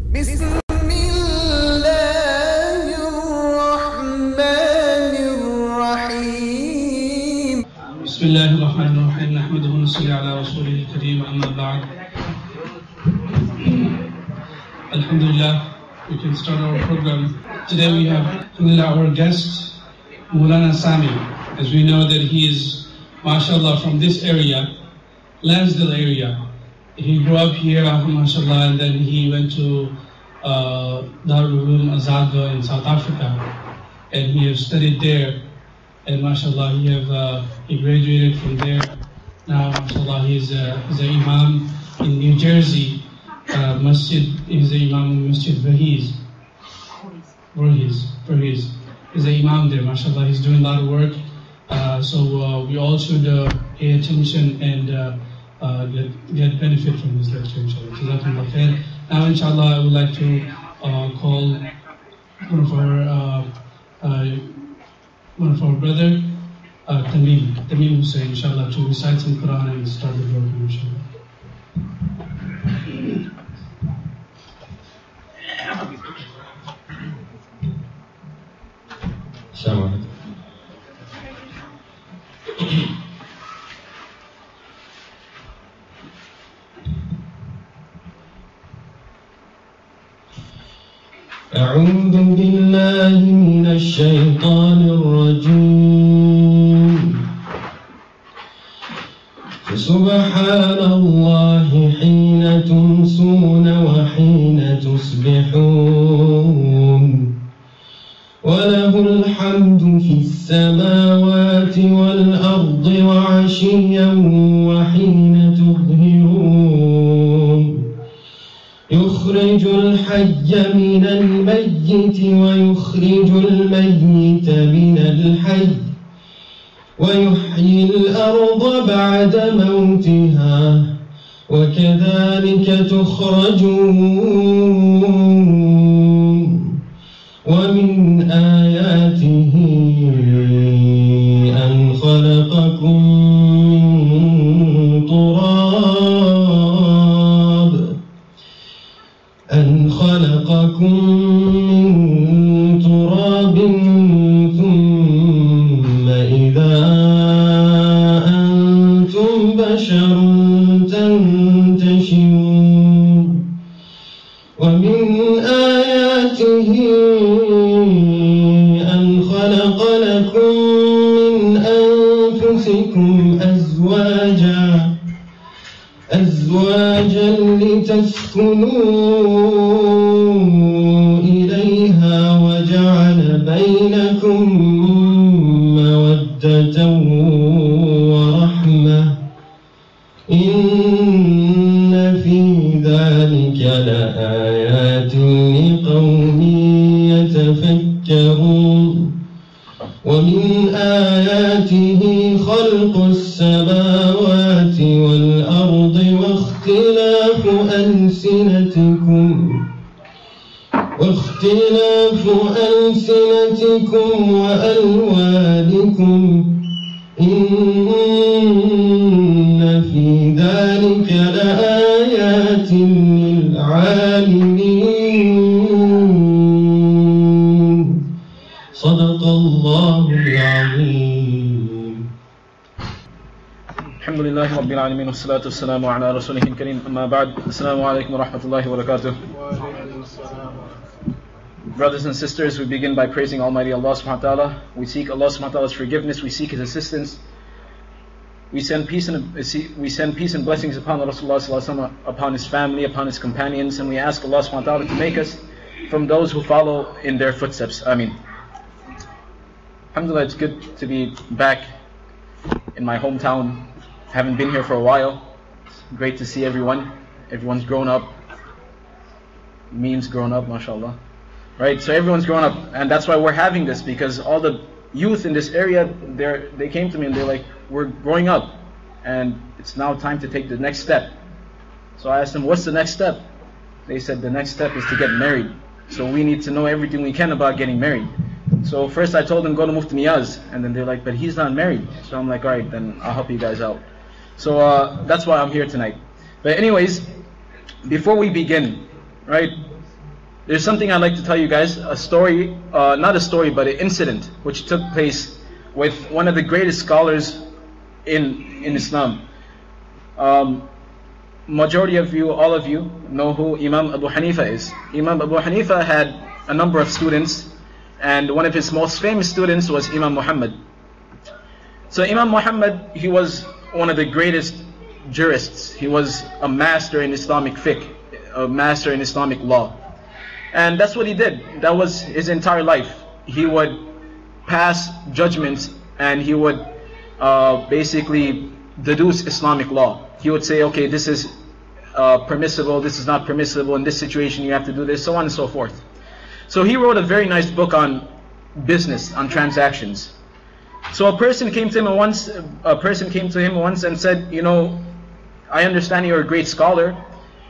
بسم الله الرحمن الرحيم. بسم الله الرحمن الرحيم. نحمده ونصلي على رسوله الكريم. أما بعد. Alhamdulillah, we can start our program. Today we have our guest, Maulana Saami. As we know that he is, mashallah, from this area, Lansdale area. He grew up here, mashallah, and then he went to Darul Uloom Azadeh in South Africa, and he has studied there. And mashallah, he graduated from there. Now, mashallah, he's an imam in New Jersey. Masjid, he's the Imam in Masjid Verhiz. He's the Imam there, mashallah. He's doing a lot of work. So we all should pay attention and get benefit from this lecture, inshallah. Now, inshallah, I would like to call one of our brother, Saami Hossain, inshallah, to recite some Quran and start the program, inshallah. أعوذ بالله من الشيطان الرجيم. فسبحان الله حين تمسون وحين تصبحون وله الحمد في السماوات والأرض وعشيا وحين تظهرون يخرج الحي من الميت ويخرج الميت من الحي ويحيي الأرض بعد موتها وكذلك تخرجون ومن آياته أن خلقكم من تراب ثم إذا أنتم بشر تنتشرون ومن آياته أن خلق لكم من أنفسكم أزواجا لتسكنوا إليها وجعل بينكم مودة ورحمة إن في ذلك لآيات لقوم يتفكرون ومن آياته خلق السماوات والأرض واختلاف ألسنتكم وألوانكم إن في ذلك لآيات للعالمين صدق الله العظيم. الحمد لله رب العالمين والصلاة والسلام على رسوله الكريم. أما بعد. السلام عليكم ورحمة الله وبركاته. Brothers and sisters, we begin by praising Almighty Allah subhanahu wa ta'ala. We seek Allah subhanahu wa ta'ala's forgiveness. We seek His assistance. We send peace and blessings upon Rasulullah sallallahu alaihi wasallam, upon his family, upon his companions, and we ask Allah subhanahu wa ta'ala to make us from those who follow in their footsteps. Ameen. Alhamdulillah, it's good to be back in my hometown. Haven't been here for a while. It's great to see everyone. Everyone's grown up. Means grown up, mashallah. Right, so everyone's grown up, and that's why we're having this, because all the youth in this area, they came to me and they're like, we're growing up, and it's now time to take the next step. So I asked them, what's the next step? They said the next step is to get married. So we need to know everything we can about getting married. So first I told them, go to Mufti Niyaz, and then they're like, but he's not married. So I'm like, alright, then I'll help you guys out. So that's why I'm here tonight. But anyways, before we begin, right, there's something I'd like to tell you guys, a story, not a story, but an incident which took place with one of the greatest scholars in Islam. Majority of you, all of you, know who Imam Abu Hanifa is. Imam Abu Hanifa had a number of students, and one of his most famous students was Imam Muhammad. So Imam Muhammad, he was one of the greatest jurists. He was a master in Islamic fiqh, a master in Islamic law. And that's what he did. That was his entire life. He would pass judgments and he would basically deduce Islamic law. He would say, okay, this is permissible, this is not permissible, in this situation you have to do this, so on and so forth. So he wrote a very nice book on business, on transactions. So a person came to him once and said, you know, I understand you're a great scholar,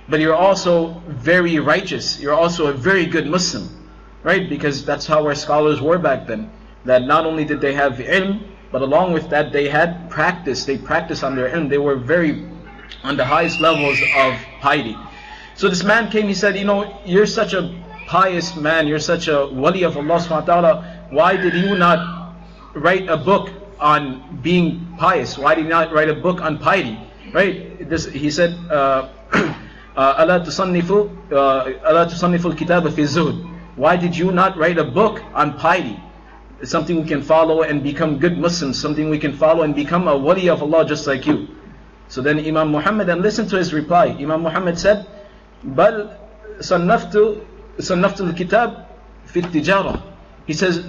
but you're also very righteous. You're also a very good Muslim, right? Because that's how our scholars were back then. That not only did they have ilm, but along with that they had practice. They practiced on their ilm. They were very on the highest levels of piety. So this man came, he said, you know, you're such a pious man, you're such a wali of Allah subhanahu wa ta'ala, why did you not write a book on being pious? Why did you not write a book on piety? Right? He said, أَلَا تُصَنِّفُ الْكِتَابَ فِي الزُّهْدِ. Why did you not write a book on piety? It's something we can follow and become good Muslims, something we can follow and become a wali of Allah just like you. So then Imam Muhammad, and listen to his reply. Imam Muhammad said, بَلْ صَنَّفْتُ الْكِتَابِ فِي التِّجَارَةِ. He says,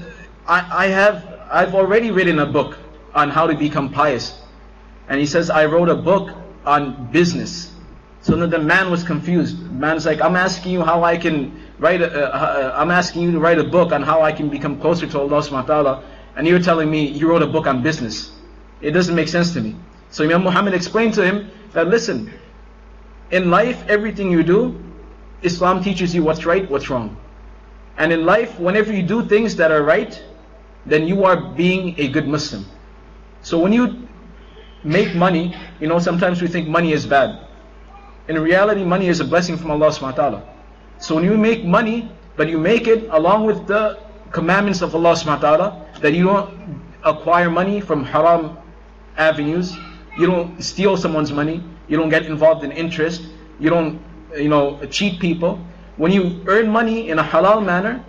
I've already written a book on how to become pious. And he says, I wrote a book on business. So then the man was confused. The man's like, I'm asking you how I can write I'm asking you to write a book on how I can become closer to Allah subhanahu wa ta'ala, and you're telling me you wrote a book on business. It doesn't make sense to me. So Imam Muhammad explained to him that, listen, in life, everything you do, Islam teaches you what's right, what's wrong. And in life, whenever you do things that are right, then you are being a good Muslim. So when you make money, you know, sometimes we think money is bad. In reality, money is a blessing from Allah subhanahu wa ta'ala. So when you make money, but you make it along with the commandments of Allah subhanahu wa ta'ala, that you don't acquire money from haram avenues, you don't steal someone's money, you don't get involved in interest, you don't, you know, cheat people. When you earn money in a halal manner,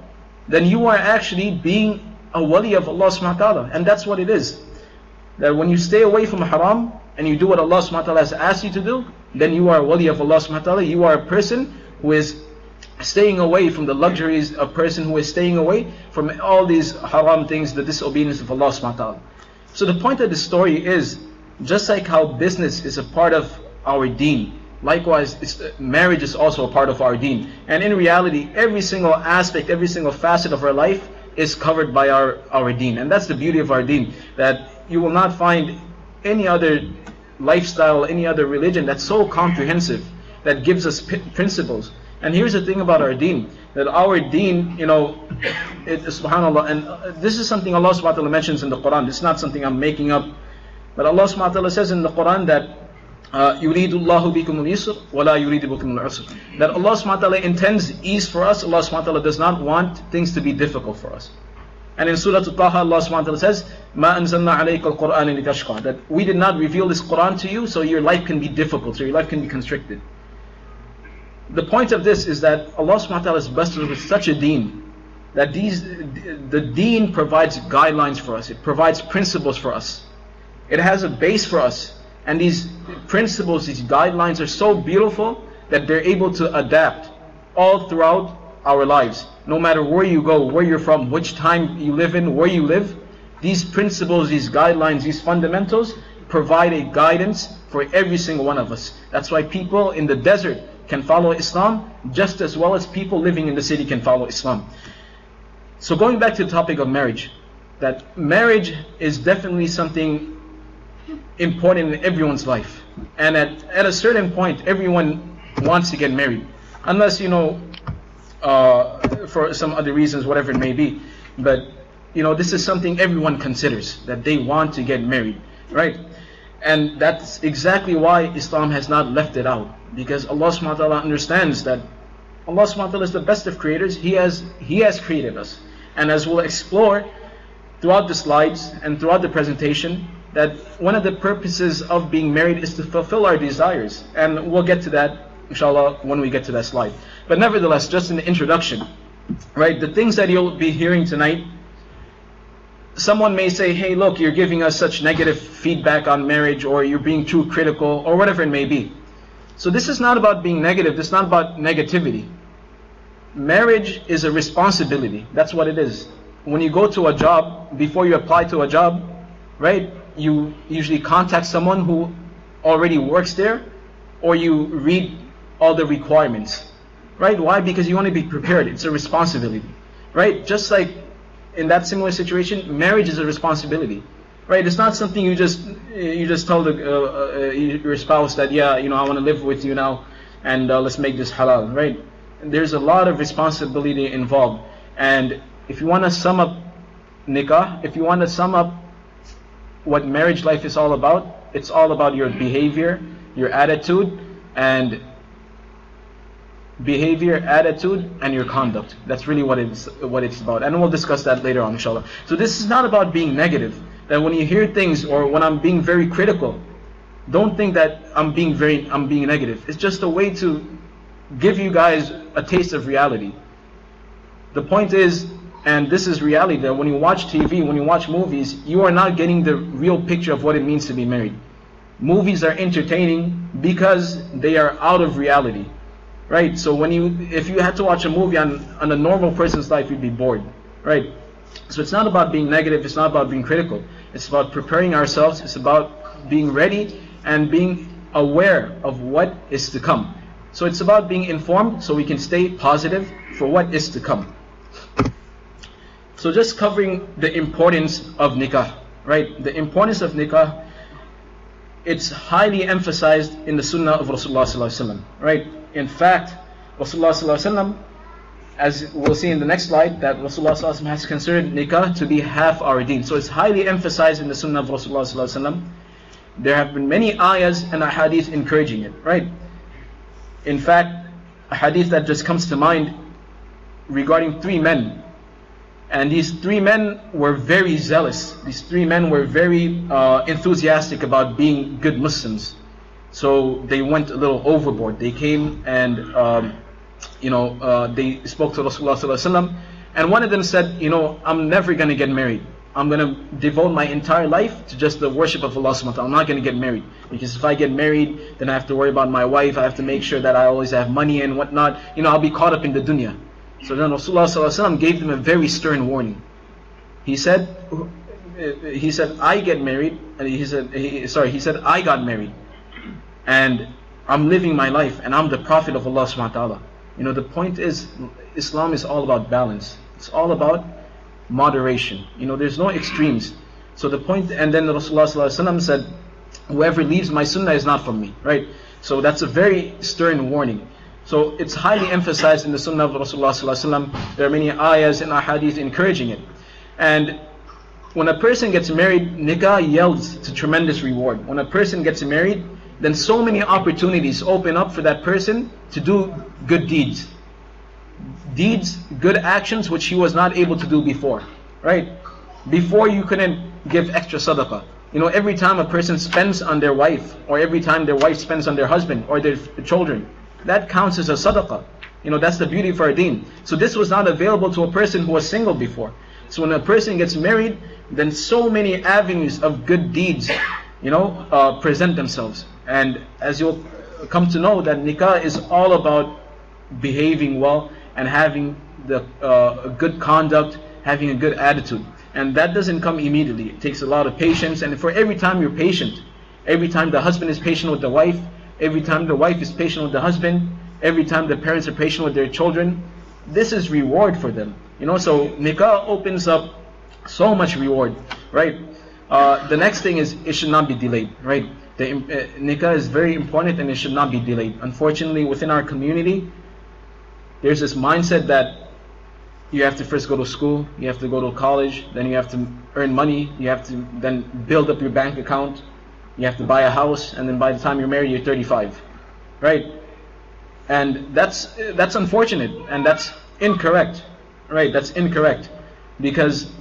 then you are actually being a wali of Allah subhanahu wa ta'ala. And that's what it is. That when you stay away from haram and you do what Allah subhanahu wa ta'ala has asked you to do, then you are a wali of Allah subhanahu wa ta'ala. You are a person who is staying away from the luxuries, a person who is staying away from all these haram things, the disobedience of Allah subhanahu wa ta'ala. So the point of the story is, just like how business is a part of our deen, likewise marriage is also a part of our deen. And in reality, every single aspect, every single facet of our life is covered by our deen. And that's the beauty of our deen, that you will not find any other lifestyle, any other religion that's so comprehensive, that gives us principles. And here's the thing about our deen, that our deen, you know, subhanAllah, and this is something Allah subhanahu wa ta'ala mentions in the Quran. This is not something I'm making up, but Allah subhanahu wa ta'ala says in the Quran that يُرِيدُ اللَّهُ بِكُمُ الْيُسْرَ وَلَا يُرِيدُ بِكُمُ الْعُسْرَ. That Allah subhanahu wa ta'ala intends ease for us. Allah subhanahu wa ta'ala does not want things to be difficult for us. And in Surah Al-Taha, Allah subhanahu wa ta'ala says, مَا أَنزَلْنَا عَلَيْكَ الْقُرْآنَ لِتَشْقَى. That we did not reveal this Quran to you so your life can be difficult, so your life can be constricted. The point of this is that Allah subhanahu wa ta'ala has blessed us with such a deen, that the deen provides guidelines for us, it provides principles for us, it has a base for us, and these principles, these guidelines are so beautiful that they're able to adapt all throughout our lives. No matter where you go, where you're from, which time you live in, where you live, these principles, these guidelines, these fundamentals provide a guidance for every single one of us. That's why people in the desert can follow Islam just as well as people living in the city can follow Islam. So going back to the topic of marriage, that marriage is definitely something important in everyone's life. And at a certain point, everyone wants to get married. Unless, you know, for some other reasons, whatever it may be. But, you know, this is something everyone considers, that they want to get married, right? And that's exactly why Islam has not left it out. Because Allah subhanahu wa ta'ala understands that Allah subhanahu wa ta'ala is the best of creators. He has created us. And as we'll explore throughout the slides and throughout the presentation, that one of the purposes of being married is to fulfill our desires. And we'll get to that, inshallah, when we get to that slide. But nevertheless, just in the introduction, right, the things that you'll be hearing tonight, someone may say, hey, look, you're giving us such negative feedback on marriage, or you're being too critical, or whatever it may be. So this is not about being negative. This is not about negativity. Marriage is a responsibility. That's what it is. When you go to a job, before you apply to a job, right, you usually contact someone who already works there, or you read all the requirements, right? Why? Because you want to be prepared. It's a responsibility, right? Just like in that similar situation, marriage is a responsibility, right? It's not something you just tell your spouse that, yeah, you know, I want to live with you now, and let's make this halal, right? There's a lot of responsibility involved. And if you want to sum up nikah, if you want to sum up what marriage life is all about, it's all about your behavior, your attitude, and your conduct. That's really what it's about. And we'll discuss that later on, inshallah. So this is not about being negative. That when you hear things, or when I'm being very critical, don't think that I'm being negative. It's just a way to give you guys a taste of reality. The point is, and this is reality, that when you watch TV, when you watch movies, you are not getting the real picture of what it means to be married. Movies are entertaining because they are out of reality, right? So if you had to watch a movie on a normal person's life, you'd be bored, right? So it's not about being negative, it's not about being critical. It's about preparing ourselves, it's about being ready and being aware of what is to come. So it's about being informed so we can stay positive for what is to come. So just covering the importance of nikah, right? The importance of nikah, it's highly emphasized in the sunnah of Rasulullah sallallahu alaihi wasallam, right? In fact, Rasulullah sallallahu alaihi wasallam, as we'll see in the next slide, that Rasulullah sallallahu alaihi wasallam has considered nikah to be half our deen. So it's highly emphasized in the sunnah of Rasulullah sallallahu alaihi wasallam. There have been many ayahs and ahadith encouraging it, right? In fact, a hadith that just comes to mind regarding 3 men. And these 3 men were very zealous. These 3 men were very enthusiastic about being good Muslims. So they went a little overboard. They came and, they spoke to Rasulullah sallallahu alaihi wasallam. And one of them said, I'm never going to get married. I'm going to devote my entire life to just the worship of Allah subhanahu wa ta'ala. I'm not going to get married. Because if I get married, then I have to worry about my wife. I have to make sure that I always have money and whatnot. I'll be caught up in the dunya. So then Rasulullah sallallahu alaihi wasallam gave them a very stern warning. He said, I get married. And he said, I got married. And I'm living my life. And I'm the Prophet of Allah subhanahu wa ta'ala. The point is, Islam is all about balance. It's all about moderation. There's no extremes. So the point, and then Rasulullah sallallahu alaihi wasallam said, whoever leaves my sunnah is not from me, right? So that's a very stern warning. So it's highly emphasized in the sunnah of Rasulullah sallallahu alaihi wasallam. There are many ayahs and ahadith encouraging it. And when a person gets married, nikah yields to tremendous reward. When a person gets married, then so many opportunities open up for that person to do good deeds. Good actions which he was not able to do before, right? Before you couldn't give extra sadaqah. Every time a person spends on their wife, or every time their wife spends on their husband or their children, that counts as a sadaqah. That's the beauty of our deen. So this was not available to a person who was single before. So when a person gets married, then so many avenues of good deeds, present themselves. And as you'll come to know, that nikah is all about behaving well and having the good conduct, having a good attitude. And that doesn't come immediately. It takes a lot of patience. And for every time you're patient, every time the husband is patient with the wife, every time the wife is patient with the husband, every time the parents are patient with their children, this is reward for them. So nikah opens up so much reward, right? The next thing is, it should not be delayed, right? Nikah is very important and it should not be delayed. Unfortunately, within our community, there's this mindset that you have to first go to school, you have to go to college, then you have to earn money, you have to then build up your bank account, you have to buy a house, and then by the time you're married, you're 35, right? And that's unfortunate, and that's incorrect, right? That's incorrect, because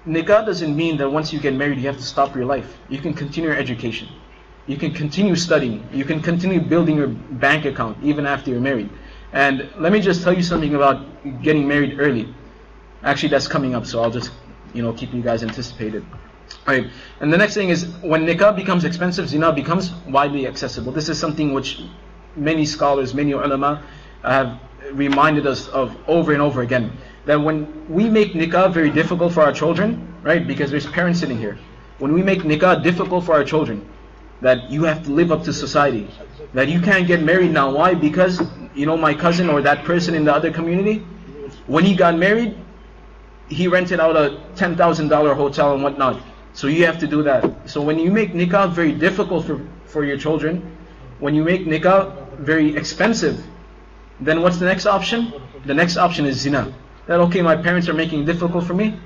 nikah doesn't mean that once you get married you have to stop your life. You can continue your education, you can continue studying, you can continue building your bank account even after you're married. And let me just tell you something about getting married early. Actually, that's coming up, so I'll just keep you guys anticipated. Right. And the next thing is, when nikah becomes expensive, zina becomes widely accessible. This is something which many scholars, many ulama have reminded us of over and over again. That when we make nikah very difficult for our children, right? Because there's parents sitting here. When we make nikah difficult for our children, that you have to live up to society, that you can't get married now. Why? Because my cousin or that person in the other community, when he got married, he rented out a $10,000 hotel and whatnot. So you have to do that. So when you make nikah very difficult for your children, when you make nikah very expensive, then what's the next option? The next option is zina. That, okay, my parents are making it difficult for me,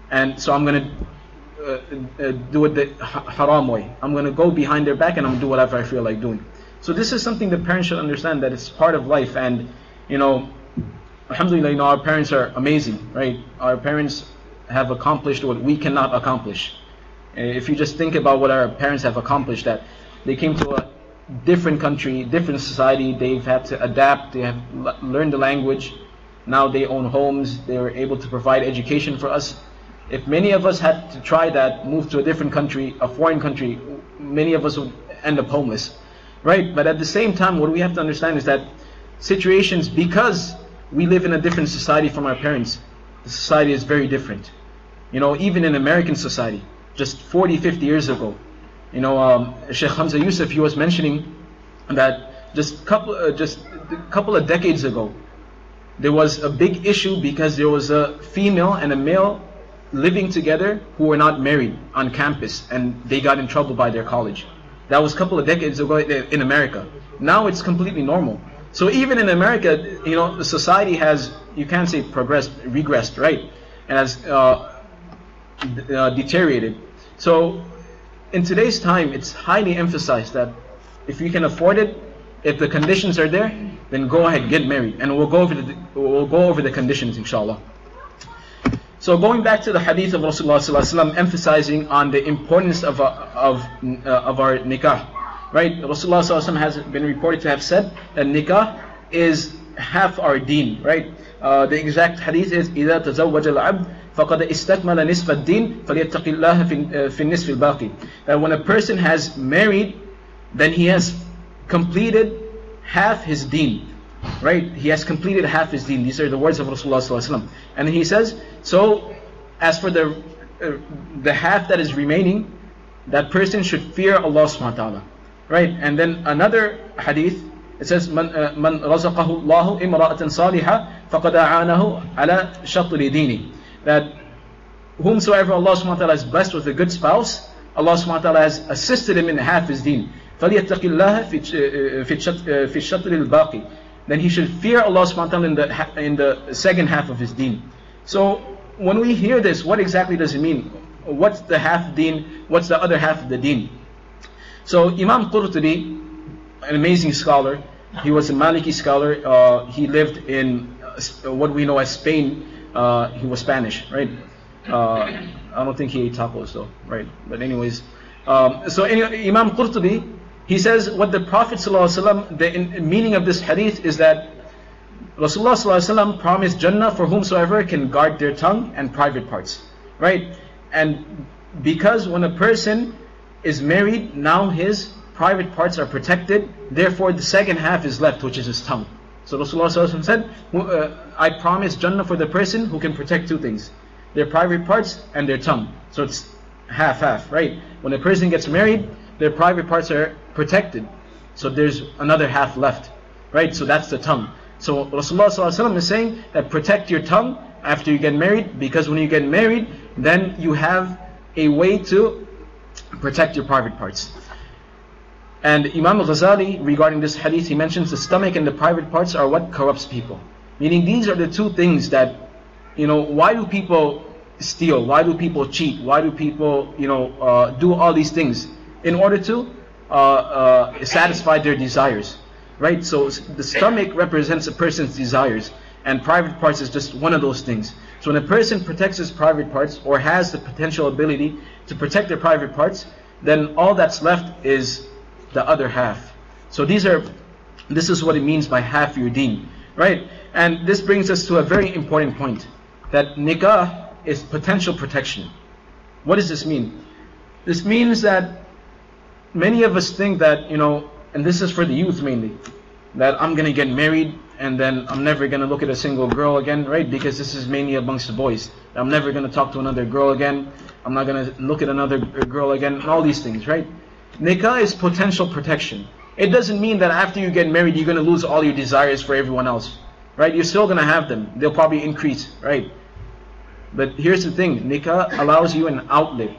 and so I'm going to do it the haram way. I'm going to go behind their back and I'm going to do whatever I feel like doing. So this is something the parents should understand, that it's part of life. And alhamdulillah, our parents are amazing, right? Our parents have accomplished what we cannot accomplish. If you just think about what our parents have accomplished, that they came to a different country, different society, they've had to adapt, they have learned the language, now they own homes, they were able to provide education for us. If many of us had to try that, move to a different country, a foreign country, many of us would end up homeless, right? But at the same time, what we have to understand is that situations, because we live in a different society from our parents, the society is very different. Even in American society, just 40, 50 years ago, Sheikh Hamza Yusuf, he was mentioning that just a couple of decades ago, there was a big issue because there was a female and a male living together who were not married on campus, and they got in trouble by their college. That was a couple of decades ago in America. Now it's completely normal. So even in America, the society has, you can't say regressed, right? And has deteriorated. So in today's time, it's highly emphasized that if you can afford it, if the conditions are there, then go ahead, get married, and we'll go over the conditions, inshallah. So going back to the hadith of Rasulullah ﷺ, emphasizing on the importance of our nikah, right? Rasulullah ﷺ has been reported to have said that nikah is half our deen, right? The exact hadith is إِذَا تَزَوَّجَ الْعَبْدُ فَقَدْ إِسْتَكْمَلَ نِصْفَ الدِّينِ فَلْيَتَّقِ اللَّهَ فِي النِّصْفِ الْبَاقِ. That when a person has married, then he has completed half his deen, right? He has completed half his deen. These are the words of Rasulullah ﷺ. And he says, so as for the half that is remaining, that person should fear Allah subhanahu wa ta'ala, right? And then another hadith, it says, Man razaqahu Allahu imra'atan salihah faqad a'anahu ala shatri dini. That whomsoever Allah subhanahu wa ta'ala is blessed with a good spouse, Allah subhanahu wa ta'ala has assisted him in half his deen. فَلْيَتَّقِ اللَّهَ فِي الشَّطْرِ الْبَاقِ. Then he should fear Allah subhanahu wa ta'ala in the second half of his deen. So when we hear this, what exactly does it mean? What's the half deen? What's the other half of the deen? So Imam Qurtubi, an amazing scholar, he was a Maliki scholar. He lived in what we know as Spain. He was Spanish, right? I don't think he ate tacos though, right? But anyways, so anyway, Imam Qurtubi, he says what the Prophet ﷺ, the meaning of this hadith is that Rasulullah ﷺ promised Jannah for whomsoever can guard their tongue and private parts, right? And because when a person is married, now his private parts are protected, therefore the second half is left, which is his tongue. So Rasulullah ﷺ said, I promise Jannah for the person who can protect two things, their private parts and their tongue. So it's half-half, right? When a person gets married, their private parts are protected, so there's another half left, right? So that's the tongue. So Rasulullah ﷺ is saying that protect your tongue after you get married, because when you get married, then you have a way to protect your private parts. And Imam Ghazali, regarding this hadith, he mentions the stomach and the private parts are what corrupts people. Meaning these are the two things that, why do people steal? Why do people cheat? Why do people, do all these things? In order to satisfy their desires. right? So the stomach represents a person's desires, and private parts is just one of those things. So when a person protects his private parts, or has the potential ability to protect their private parts, then all that's left is the other half. So this is what it means by half your deen, right? And this brings us to a very important point, that nikah is potential protection. What does this mean? This means that many of us think that, and this is for the youth mainly, that I'm going to get married and then I'm never going to look at a single girl again, right? Because this is mainly amongst the boys. I'm never going to talk to another girl again. I'm not going to look at another girl again, and all these things, right? Nikah is potential protection. It doesn't mean that after you get married, you're going to lose all your desires for everyone else, right? You're still going to have them. They'll probably increase, right? But here's the thing, nikah allows you an outlet.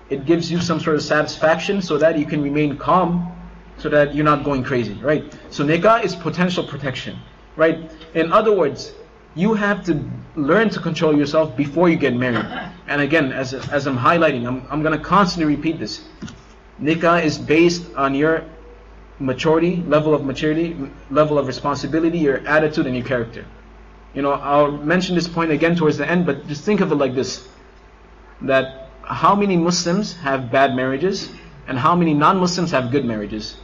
It gives you some sort of satisfaction so that you can remain calm, so that you're not going crazy, right? So nikah is potential protection, right? In other words, you have to learn to control yourself before you get married. And again, as I'm highlighting, I'm going to constantly repeat this. Nikah is based on your maturity, level of responsibility, your attitude, and your character. I'll mention this point again towards the end, but just think of it like this, that how many Muslims have bad marriages and how many non-Muslims have good marriages?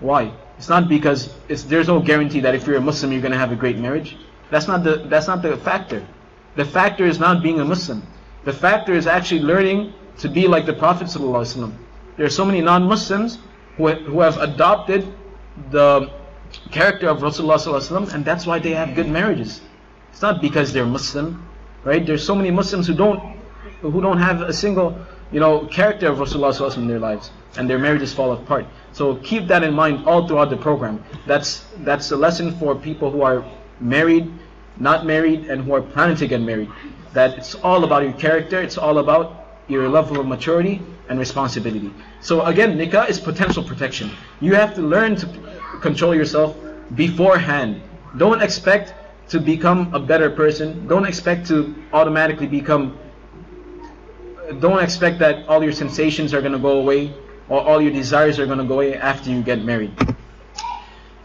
Why? It's not because there's no guarantee that if you're a Muslim you're going to have a great marriage. That's not the factor. The factor is not being a Muslim. The factor is actually learning to be like the Prophet ﷺ. There are so many non-Muslims who have adopted the character of Rasulullah ﷺ, and that's why they have good marriages. It's not because they're Muslim, right? There's so many Muslims who don't have a single character of Rasulullah ﷺ in their lives, and their marriages fall apart. So keep that in mind all throughout the program. That's a lesson for people who are married, not married, and who are planning to get married. That it's all about your character, it's all about your level of maturity and responsibility. So again, nikah is potential protection. You have to learn to control yourself beforehand. Don't expect to become a better person. Don't expect to automatically don't expect that all your sensations are going to go away, or all your desires are going to go away after you get married.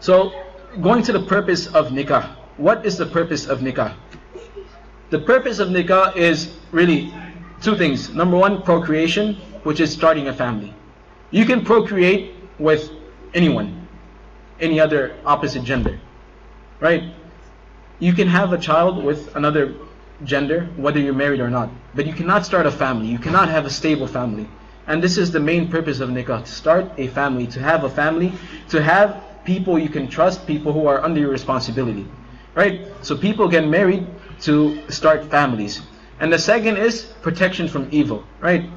So, going to the purpose of nikah. What is the purpose of nikah? The purpose of nikah is really two things. Number one, procreation, which is starting a family. You can procreate with anyone, any other opposite gender, right? You can have a child with another gender, whether you're married or not, but you cannot start a family. You cannot have a stable family. And this is the main purpose of nikah, to start a family, to have a family, to have people you can trust, people who are under your responsibility, right? So people get married to start families. And the second is protection from evil, right?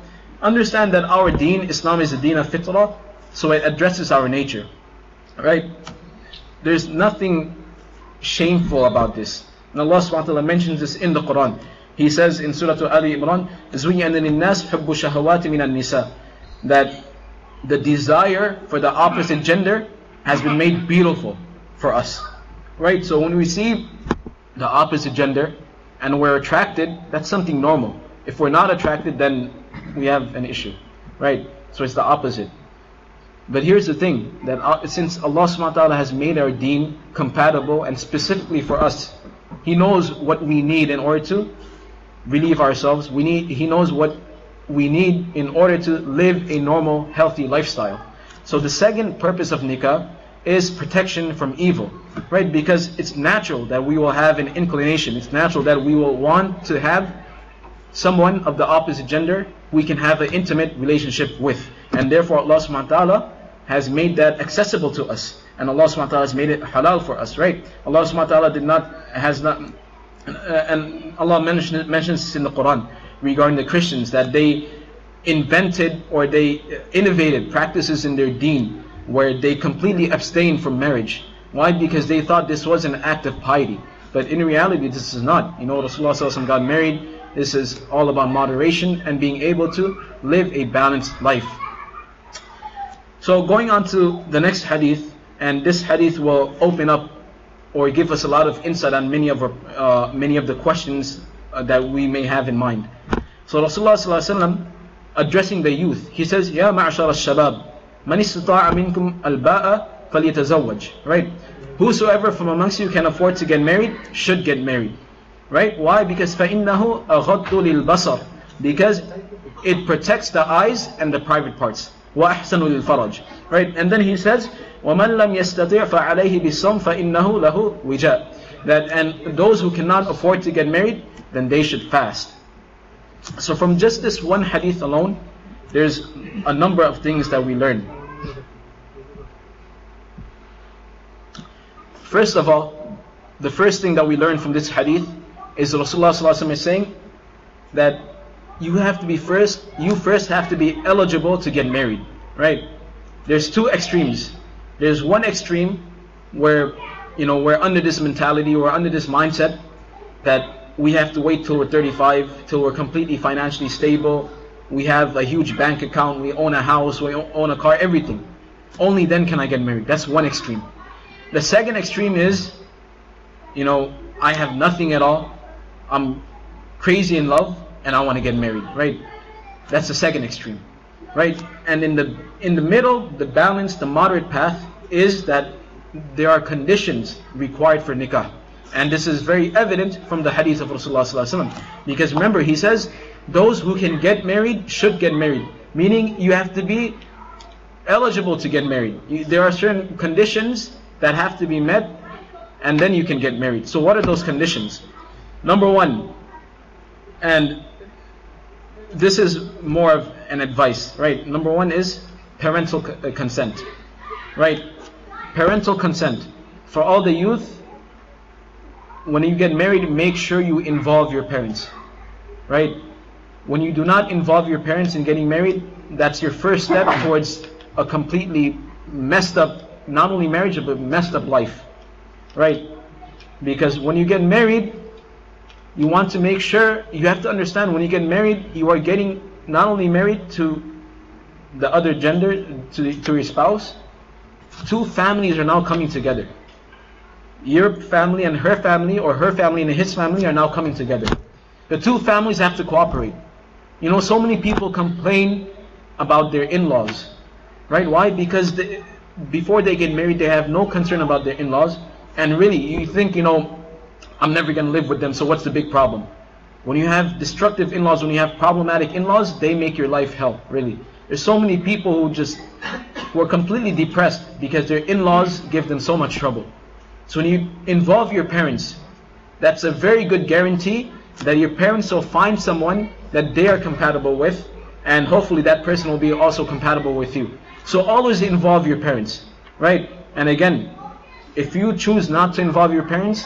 Understand that our deen, Islam, is a deen of fitrah, so it addresses our nature, right? There's nothing shameful about this. And Allah subhanahu wa ta'ala mentions this in the Quran. He says in Surah Ali Imran, زُيَّنَ لِلنَّاسِ حُبُّ شَهَوَاتِ مِنَ النِّسَاءِ, that the desire for the opposite gender has been made beautiful for us, right? So when we see the opposite gender and we're attracted, that's something normal. If we're not attracted, then we have an issue, right? So it's the opposite. But here's the thing, that since Allah subhanahu wa ta'ala has made our deen compatible and specifically for us, He knows what we need in order to relieve ourselves. He knows what we need in order to live a normal, healthy lifestyle. So the second purpose of nikah is protection from evil, right? Because it's natural that we will have an inclination. It's natural that we will want to have someone of the opposite gender we can have an intimate relationship with. And therefore Allah subhanahu wa ta'ala has made that accessible to us. And Allah subhanahu wa ta'ala has made it halal for us, right? Allah subhanahu wa ta'ala and Allah mentions this in the Quran regarding the Christians, that they invented or they innovated practices in their deen where they completely abstained from marriage. Why? Because they thought this was an act of piety. But in reality, this is not. Rasulullah ﷺ got married. This is all about moderation and being able to live a balanced life. So going on to the next hadith, and this hadith will open up or give us a lot of insight on many of the questions that we may have in mind. So Rasulullah ﷺ, addressing the youth, he says, "Ya ma'ashar al-shabab, man istata'a minkum al-ba'a فَلْيَتَزَوَّجْ. Right? Whosoever from amongst you can afford to get married should get married. Right? Why? Because فَإِنَّهُ أَغَضُّ لِلْبَصَرِ, because it protects the eyes and the private parts. وَأَحْسَنُ لِلْفَرَجِ. Right? And then he says, وَمَنْ لَمْ يَسْتَطِعْ فَعَلَيْهِ بِالصَّوْمِ فَإِنَّهُ لَهُ وِجَاء. That, and those who cannot afford to get married, then they should fast. So from just this one hadith alone, there's a number of things that we learn. First of all, the first thing that we learn from this hadith is Rasulullah ﷺ is saying that you first have to be eligible to get married. Right? There's two extremes. There's one extreme where we're under this mentality, or under this mindset that we have to wait till we're 35, till we're completely financially stable, we have a huge bank account, we own a house, we own a car, everything. Only then can I get married. That's one extreme. The second extreme is, I have nothing at all, I'm crazy in love, and I want to get married. Right? That's the second extreme. Right? And in the middle, the balance, the moderate path is that there are conditions required for nikah. And this is very evident from the hadith of Rasulullah ﷺ. Because remember, he says, those who can get married should get married. Meaning, you have to be eligible to get married. There are certain conditions that have to be met, and then you can get married. So what are those conditions? Number one, and this is more of an advice, right? Number one is parental consent. Right? Parental consent. For all the youth, when you get married, make sure you involve your parents. Right? When you do not involve your parents in getting married, that's your first step towards a completely messed up, not only marriage, but messed up life. Right? Because when you get married, you want to make sure, you have to understand, when you get married, you are getting not only married to the other gender, to your spouse, two families are now coming together. Your family and her family, or her family and his family, are now coming together. The two families have to cooperate. So many people complain about their in-laws. Right? Why? Because before they get married, they have no concern about their in-laws. And really, you think, I'm never going to live with them, so what's the big problem? When you have destructive in-laws, when you have problematic in-laws, they make your life hell, really. There's so many people who are completely depressed because their in-laws give them so much trouble. So when you involve your parents, that's a very good guarantee that your parents will find someone that they are compatible with, and hopefully that person will be also compatible with you. So always involve your parents, right? And again, if you choose not to involve your parents,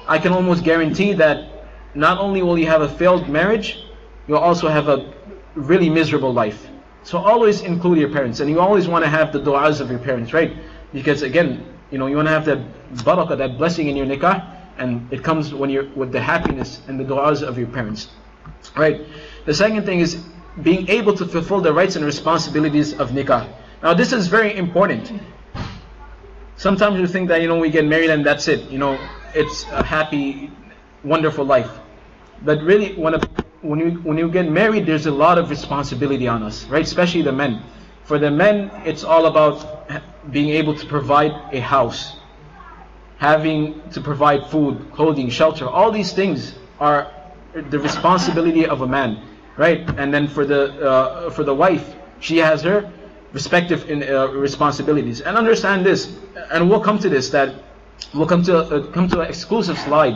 I can almost guarantee that not only will you have a failed marriage, you'll also have a really miserable life. So always include your parents, and you always want to have the du'as of your parents, right? Because again, you want to have that barakah, that blessing in your nikah, and it comes when you're with the happiness and the du'as of your parents, right? The second thing is being able to fulfill the rights and responsibilities of nikah. Now this is very important. Sometimes we think that we get married and that's it. It's a happy, wonderful life. But really, when you get married, there's a lot of responsibility on us, right? Especially the men. For the men, it's all about being able to provide a house, having to provide food, clothing, shelter. All these things are the responsibility of a man, right? And then for the wife, she has her respective responsibilities. And understand this, and we'll come to this, that we'll come to an exclusive slide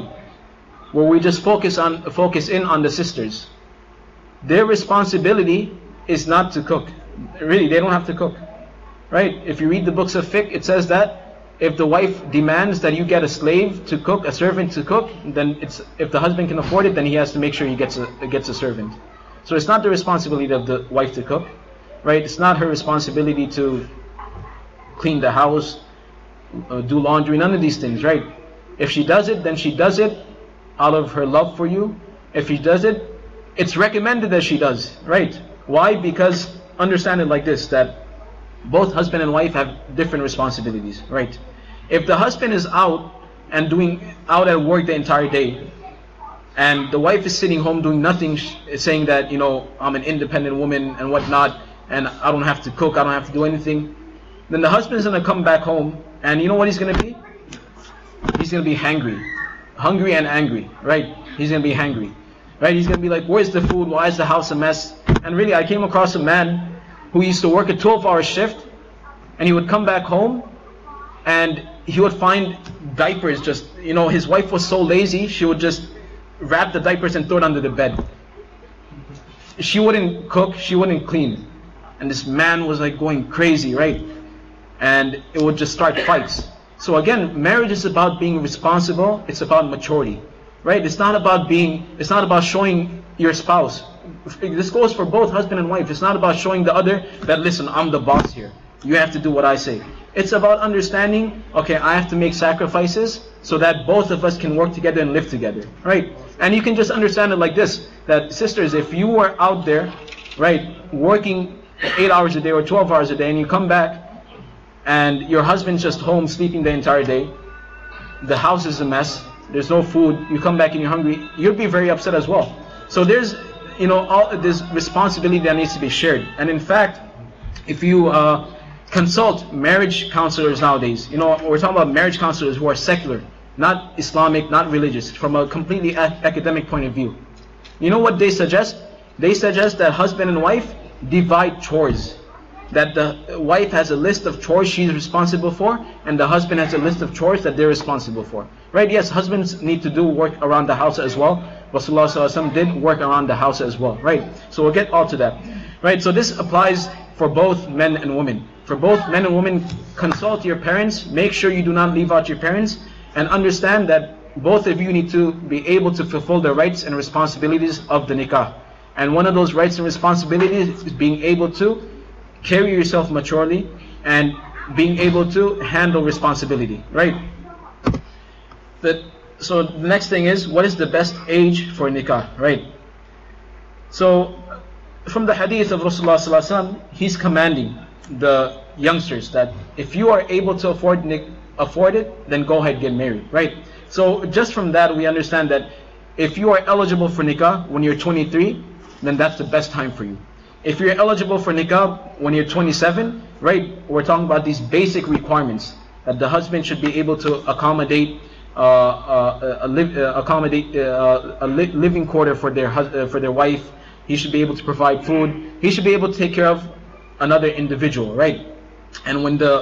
where we just focus in on the sisters. Their responsibility is not to cook. Really, they don't have to cook, right? If you read the books of fiqh, it says that if the wife demands that you get a slave to cook, a servant to cook, then if the husband can afford it, then he has to make sure he gets a servant. So it's not the responsibility of the wife to cook, right? It's not her responsibility to clean the house, do laundry, none of these things, right? If she does it, then she does it out of her love for you. If she does it, it's recommended that she does, right? Why? Because understand it like this, that both husband and wife have different responsibilities, right? If the husband is out at work the entire day, and the wife is sitting home doing nothing, saying that I'm an independent woman and whatnot, and I don't have to cook, I don't have to do anything, then the husband's going to come back home, and you know what he's going to be? He's going to be hungry and angry, right? He's going to be hangry, right? He's going to be like, where's the food? Why is the house a mess? And really, I came across a man who used to work a 12-hour shift, and he would come back home, and he would find diapers just, you know, his wife was so lazy, she would just wrap the diapers and throw it under the bed. She wouldn't cook, she wouldn't clean. And this man was like going crazy, right? And it would just start fights. So again, marriage is about being responsible, it's about maturity, right? It's not about showing your spouse. This goes for both husband and wife. It's not about showing the other that, listen, I'm the boss here. You have to do what I say. It's about understanding, okay, I have to make sacrifices so that both of us can work together and live together, right? And you can just understand it like this, that sisters, if you were out there, right, working 8 hours a day or 12 hours a day, and you come back and your husband's just home sleeping the entire day, the house is a mess, there's no food, you come back and you're hungry, you'll be very upset as well. So there's, you know, all this responsibility that needs to be shared. And in fact, if you consult marriage counselors nowadays, you know, we're talking about marriage counselors who are secular, not Islamic, not religious, from a completely academic point of view. You know what they suggest? They suggest that husband and wife divide chores. That the wife has a list of chores she's responsible for, and the husband has a list of chores that they're responsible for. Right? Yes, husbands need to do work around the house as well. Rasulullah ﷺ did work around the house as well. Right? So we'll get all to that. Right? So this applies for both men and women. For both men and women, consult your parents. Make sure you do not leave out your parents, and understand that both of you need to be able to fulfill the rights and responsibilities of the nikah. And one of those rights and responsibilities is being able to carry yourself maturely and being able to handle responsibility, right? So the next thing is, what is the best age for nikah, right? So from the hadith of Rasulullah ﷺ, he's commanding the youngsters that if you are able to afford it, then go ahead, get married, right? So just from that, we understand that if you are eligible for nikah when you're 23, then that's the best time for you. If you're eligible for nikah when you're 27, right, we're talking about these basic requirements, that the husband should be able to accommodate a living quarter for their wife. He should be able to provide food. He should be able to take care of another individual, right? And when the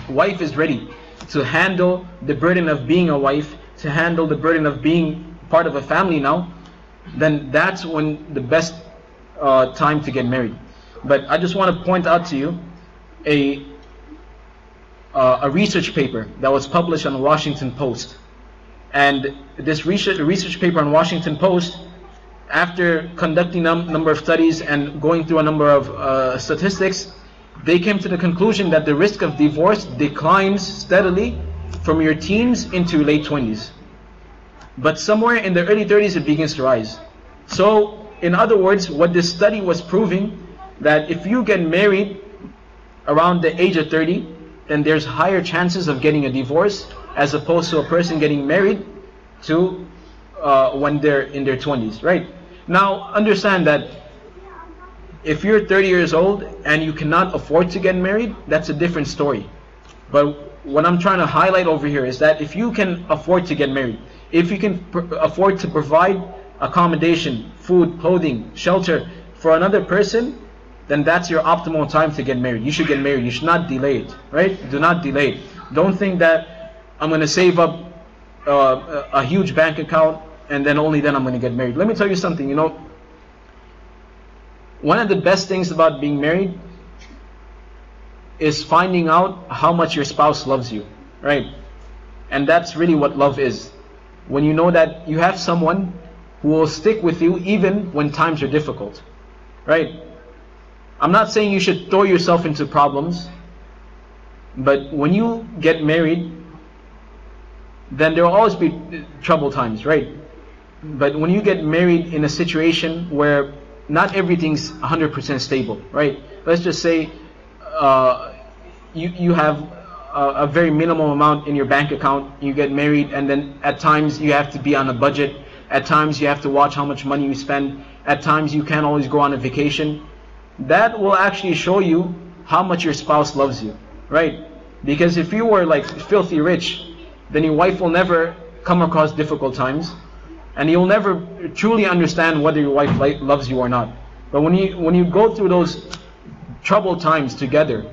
wife is ready to handle the burden of being a wife, to handle the burden of being part of a family now, then that's when the best time to get married. But I just want to point out to you a research paper that was published on the Washington Post. And this research paper on Washington Post, after conducting a number of studies and going through a number of statistics, they came to the conclusion that the risk of divorce declines steadily from your teens into your late 20s. But somewhere in the early 30s it begins to rise. So in other words, what this study was proving, that if you get married around the age of 30, then there's higher chances of getting a divorce as opposed to a person getting married to when they're in their 20s, right? Now understand that if you're 30 years old and you cannot afford to get married, that's a different story. But what I'm trying to highlight over here is that if you can afford to get married, if you can afford to provide accommodation, food, clothing, shelter for another person, then that's your optimal time to get married. You should get married. You should not delay it, right? Do not delay it. Don't think that I'm going to save up a huge bank account and then only then I'm going to get married. Let me tell you something, you know, one of the best things about being married is finding out how much your spouse loves you, right? And that's really what love is. When you know that you have someone who will stick with you even when times are difficult, right? I'm not saying you should throw yourself into problems, but when you get married, then there will always be troubled times, right? But when you get married in a situation where not everything's 100% stable, right? Let's just say you have a very minimal amount in your bank account, you get married, and then at times you have to be on a budget, at times you have to watch how much money you spend, at times you can't always go on a vacation. That will actually show you how much your spouse loves you, right? Because if you were like filthy rich, then your wife will never come across difficult times, and you'll never truly understand whether your wife loves you or not. But when you go through those troubled times together,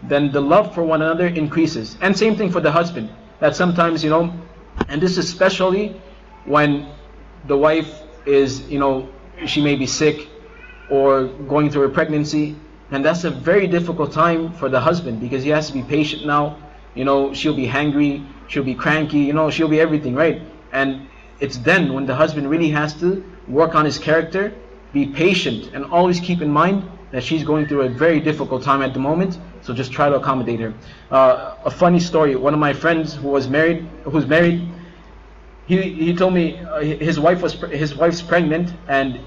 then the love for one another increases. And same thing for the husband, that sometimes, you know, and this is especially when the wife is, you know, she may be sick or going through a pregnancy, and that's a very difficult time for the husband, because he has to be patient now. You know, she'll be hangry, she'll be cranky, you know, she'll be everything, right? And it's then when the husband really has to work on his character, be patient, and always keep in mind that she's going through a very difficult time at the moment, so just try to accommodate her. A funny story, one of my friends who's married, he told me his wife's pregnant, and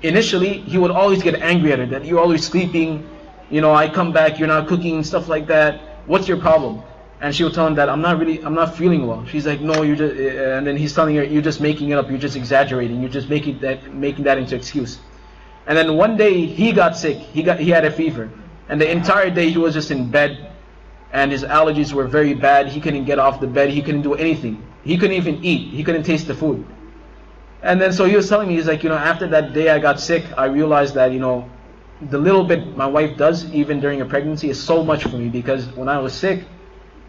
initially he would always get angry at her, that you're always sleeping, you know, I come back, you're not cooking and stuff like that, what's your problem? And she would tell him that I'm not feeling well. She's like, no, you're just, and then he's telling her, you're just making it up, you're just exaggerating, you're just making that into excuse. And then one day he got sick, he had a fever, and the entire day he was just in bed, and his allergies were very bad. He couldn't get off the bed, he couldn't do anything, he couldn't even eat, he couldn't taste the food. And then so he was telling me, he's like, you know, after that day I got sick, I realized that, you know, the little bit my wife does even during a pregnancy is so much for me, because when I was sick,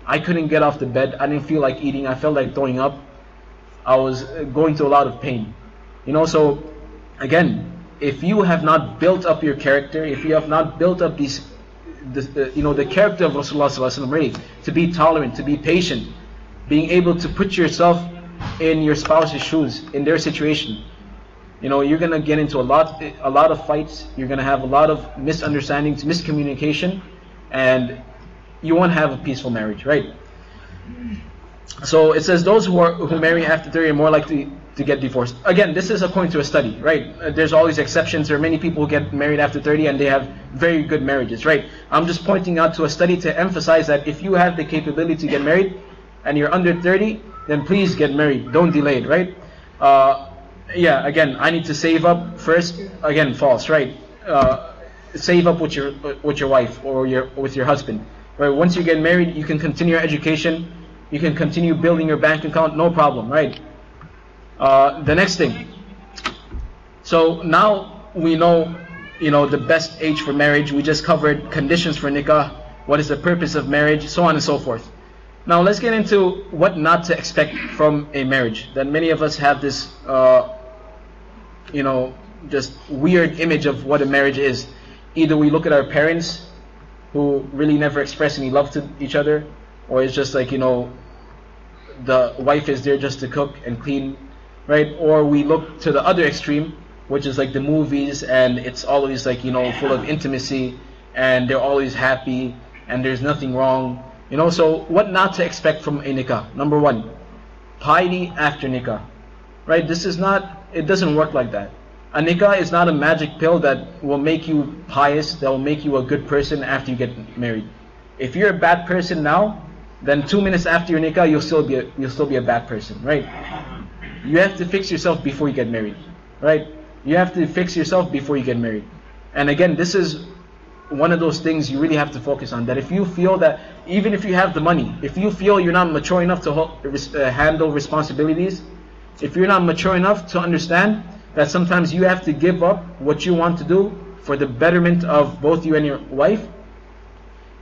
I couldn't get off the bed, I didn't feel like eating, I felt like throwing up, I was going through a lot of pain. You know, so again, if you have not built up your character, if you have not built up the character of Rasulullah ﷺ, really, to be tolerant, to be patient, being able to put yourself in your spouse's shoes, in their situation, you know, you're gonna get into a lot of fights, you're gonna have a lot of misunderstandings, miscommunication, and you won't have a peaceful marriage, right? So it says those who marry after 30 are more likely to get divorced. Again, this is according to a study, right? There's always exceptions. There are many people who get married after 30 and they have very good marriages, right? I'm just pointing out to a study to emphasize that if you have the capability to get married and you're under 30, then please get married. Don't delay it, right? Yeah, again, I need to save up first. Again, false, right? Save up with your wife or with your husband. Right? Once you get married, you can continue your education, you can continue building your bank account, no problem, right? The next thing. So now we know, you know, the best age for marriage. We just covered conditions for nikah, what is the purpose of marriage, so on and so forth. Now let's get into what not to expect from a marriage. That many of us have this, you know, just weird image of what a marriage is. Either we look at our parents, who really never express any love to each other, or it's just like, you know, the wife is there just to cook and clean, right? Or we look to the other extreme, which is like the movies, and it's always like, you know, full of intimacy, and they're always happy, and there's nothing wrong, you know. So what not to expect from a nikah? Number one, piety after nikah, right? It doesn't work like that. A nikah is not a magic pill that will make you pious, that will make you a good person after you get married. If you're a bad person now, then 2 minutes after your nikah, you'll still be a bad person, right? You have to fix yourself before you get married, right? You have to fix yourself before you get married. And again, this is one of those things you really have to focus on. That if you feel that, even if you have the money, if you feel you're not mature enough to handle responsibilities, if you're not mature enough to understand that sometimes you have to give up what you want to do for the betterment of both you and your wife,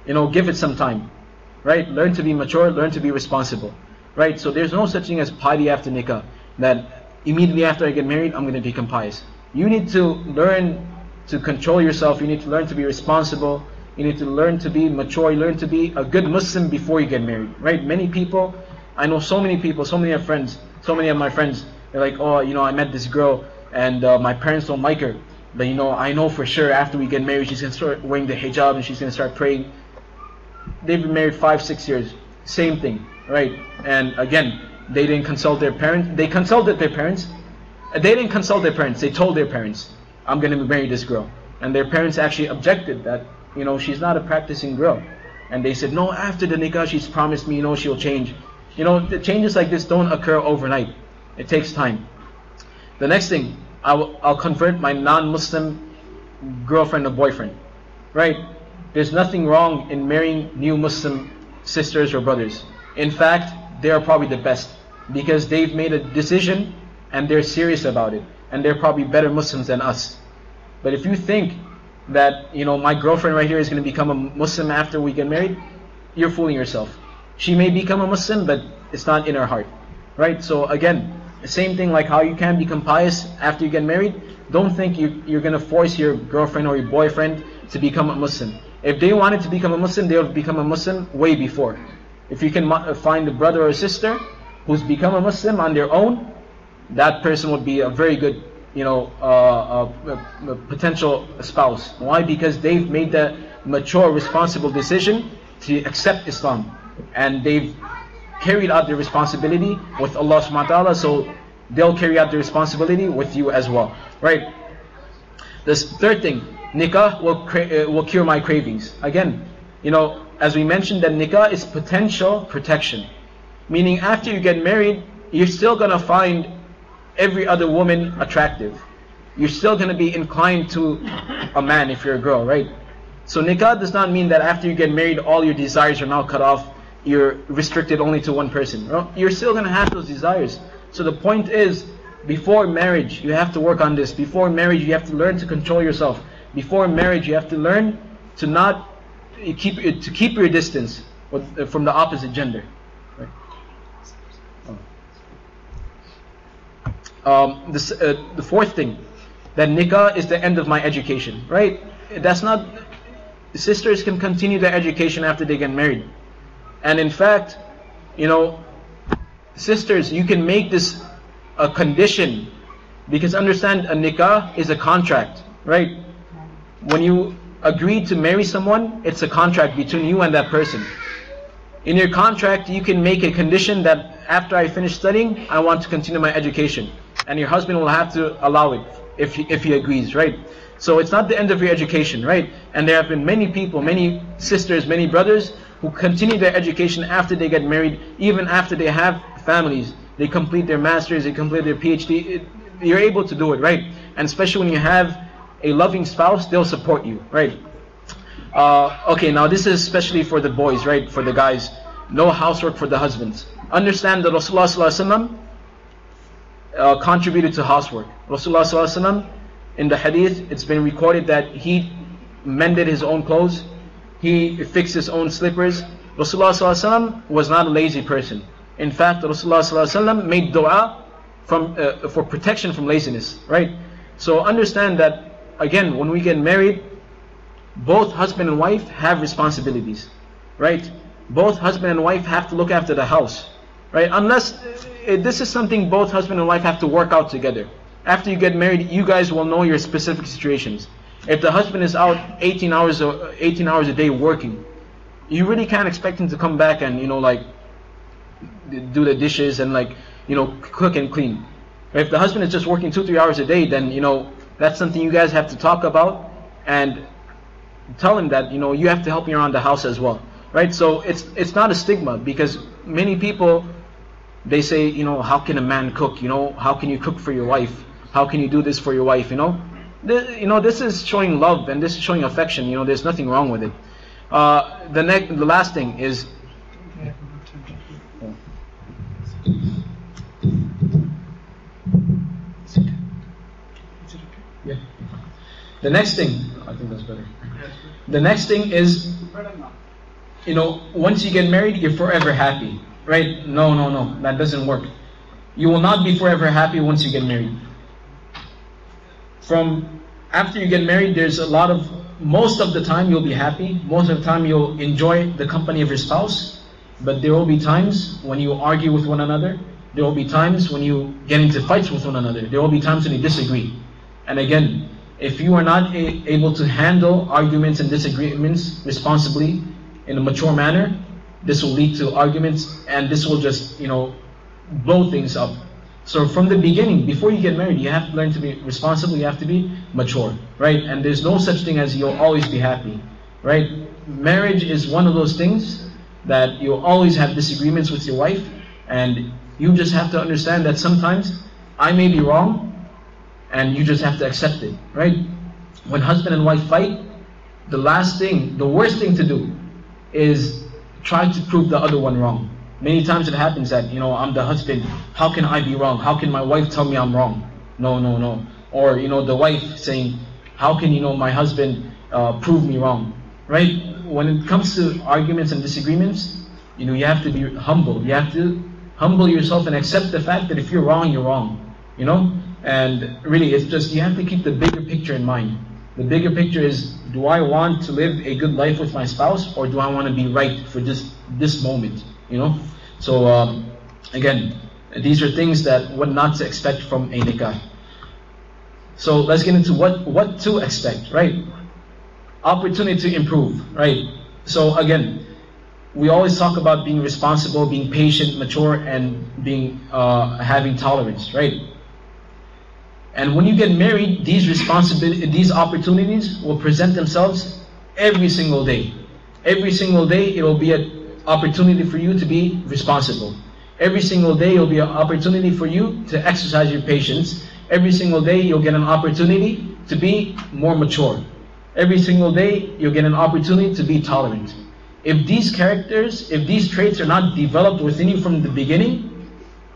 you know, give it some time, right? Learn to be mature, learn to be responsible, right? So there's no such thing as piety after nikah, that immediately after I get married, I'm going to become pious. You need to learn to control yourself, you need to learn to be responsible, you need to learn to be mature, you learn to be a good Muslim before you get married, right? Many people, I know so many people, so many of my friends, they're like, oh, you know, I met this girl, and my parents don't like her, but you know, I know for sure after we get married she's going to start wearing the hijab and she's going to start praying. They've been married 5-6 years, same thing, right? And again, they didn't consult their parents. They consulted their parents. They didn't consult their parents, they told their parents, I'm going to marry this girl. And their parents actually objected that, you know, she's not a practicing girl. And they said, no, after the nikah she's promised me, you know, she'll change. You know, the changes like this don't occur overnight. It takes time. The next thing, I'll convert my non-Muslim girlfriend or boyfriend, right? There's nothing wrong in marrying new Muslim sisters or brothers. In fact, they are probably the best because they've made a decision and they're serious about it, and they're probably better Muslims than us. But if you think that, you know, my girlfriend right here is going to become a Muslim after we get married, you're fooling yourself. She may become a Muslim, but it's not in her heart, right? So again, the same thing like how you can become pious after you get married. Don't think you're going to force your girlfriend or your boyfriend to become a Muslim. If they wanted to become a Muslim, they would become a Muslim way before. If you can find a brother or a sister who's become a Muslim on their own, that person would be a very good, you know, a potential spouse. Why? Because they've made the mature, responsible decision to accept Islam, and they've carried out their responsibility with Allah subhanahu wa ta'ala, so they'll carry out the responsibility with you as well, right? This third thing, nikah will cure my cravings. Again, you know, as we mentioned, that nikah is potential protection, meaning after you get married, you're still gonna find every other woman attractive. You're still gonna be inclined to a man if you're a girl, right? So nikah does not mean that after you get married, all your desires are now cut off. You're restricted only to one person. You're still gonna have those desires. So the point is, before marriage, you have to work on this. Before marriage, you have to learn to control yourself. Before marriage, you have to learn to not keep your distance from the opposite gender. Right? The fourth thing, that nikah is the end of my education. Right? That's not. Sisters can continue their education after they get married, and in fact, you know, sisters, you can make this a condition, because understand, a nikah is a contract, right? When you agree to marry someone, it's a contract between you and that person. In your contract, you can make a condition that after I finish studying, I want to continue my education, and your husband will have to allow it if he agrees, right? So it's not the end of your education, right? And there have been many people, many sisters, many brothers who continue their education after they get married, even after they have families. They complete their masters, they complete their PhD. You're able to do it, right? And especially when you have a loving spouse, they'll support you, right? Okay, now this is especially for the boys, right? For the guys. No housework for the husbands. Understand that Rasulullah sallallahu alaihi wasallam contributed to housework. Rasulullah sallallahu alaihi wasallam, in the hadith, it's been recorded that he mended his own clothes, he fixed his own slippers. Rasulullah sallallahu alaihi wasallam was not a lazy person. In fact, Rasulullah sallallahu alaihi wasallam made dua for protection from laziness, right? So understand that, again, when we get married, both husband and wife have responsibilities, right? Both husband and wife have to look after the house, right? Unless this is something both husband and wife have to work out together. After you get married, you guys will know your specific situations. If the husband is out 18 hours a day working, you really can't expect him to come back and, you know, like, do the dishes and, like, you know, cook and clean. If the husband is just working 2-3 hours a day, then, you know, that's something you guys have to talk about and tell him that, you know, you have to help me around the house as well, right? So it's not a stigma, because many people, they say, you know, how can a man cook? You know, how can you cook for your wife? How can you do this for your wife? You know, this is showing love and this is showing affection. You know, there's nothing wrong with it. The last thing is, yeah. The next thing, I think that's better. The next thing is, you know, once you get married, you're forever happy, right? No, that doesn't work. You will not be forever happy once you get married. From after you get married, there's most of the time you'll be happy. Most of the time you'll enjoy the company of your spouse. But there will be times when you argue with one another. There will be times when you get into fights with one another. There will be times when you disagree. And again, if you are not able to handle arguments and disagreements responsibly in a mature manner, this will lead to arguments, and this will just, you know, blow things up. So from the beginning, before you get married, you have to learn to be responsible, you have to be mature, right? And there's no such thing as you'll always be happy, right? Marriage is one of those things that you'll always have disagreements with your wife, and you just have to understand that sometimes I may be wrong, and you just have to accept it, right? When husband and wife fight, the last thing, the worst thing to do is try to prove the other one wrong. Many times it happens that, I'm the husband, how can I be wrong? How can my wife tell me I'm wrong? No. Or, the wife saying, how can, my husband prove me wrong? Right? When it comes to arguments and disagreements, you have to be humble. You have to humble yourself and accept the fact that if you're wrong, you're wrong. And really, it's just, you have to keep the bigger picture in mind. The bigger picture is, do I want to live a good life with my spouse, or do I want to be right for this moment? So again, these are things that what not to expect from a nikah. So let's get into what to expect, right? Opportunity to improve, right? So again, we always talk about being responsible, being patient, mature, and being having tolerance, right? And when you get married, these opportunities will present themselves every single day. Every single day, it will be an opportunity for you to be responsible. Every single day, it will be an opportunity for you to exercise your patience. Every single day, you'll get an opportunity to be more mature. Every single day, you'll get an opportunity to be tolerant. If these traits are not developed within you from the beginning,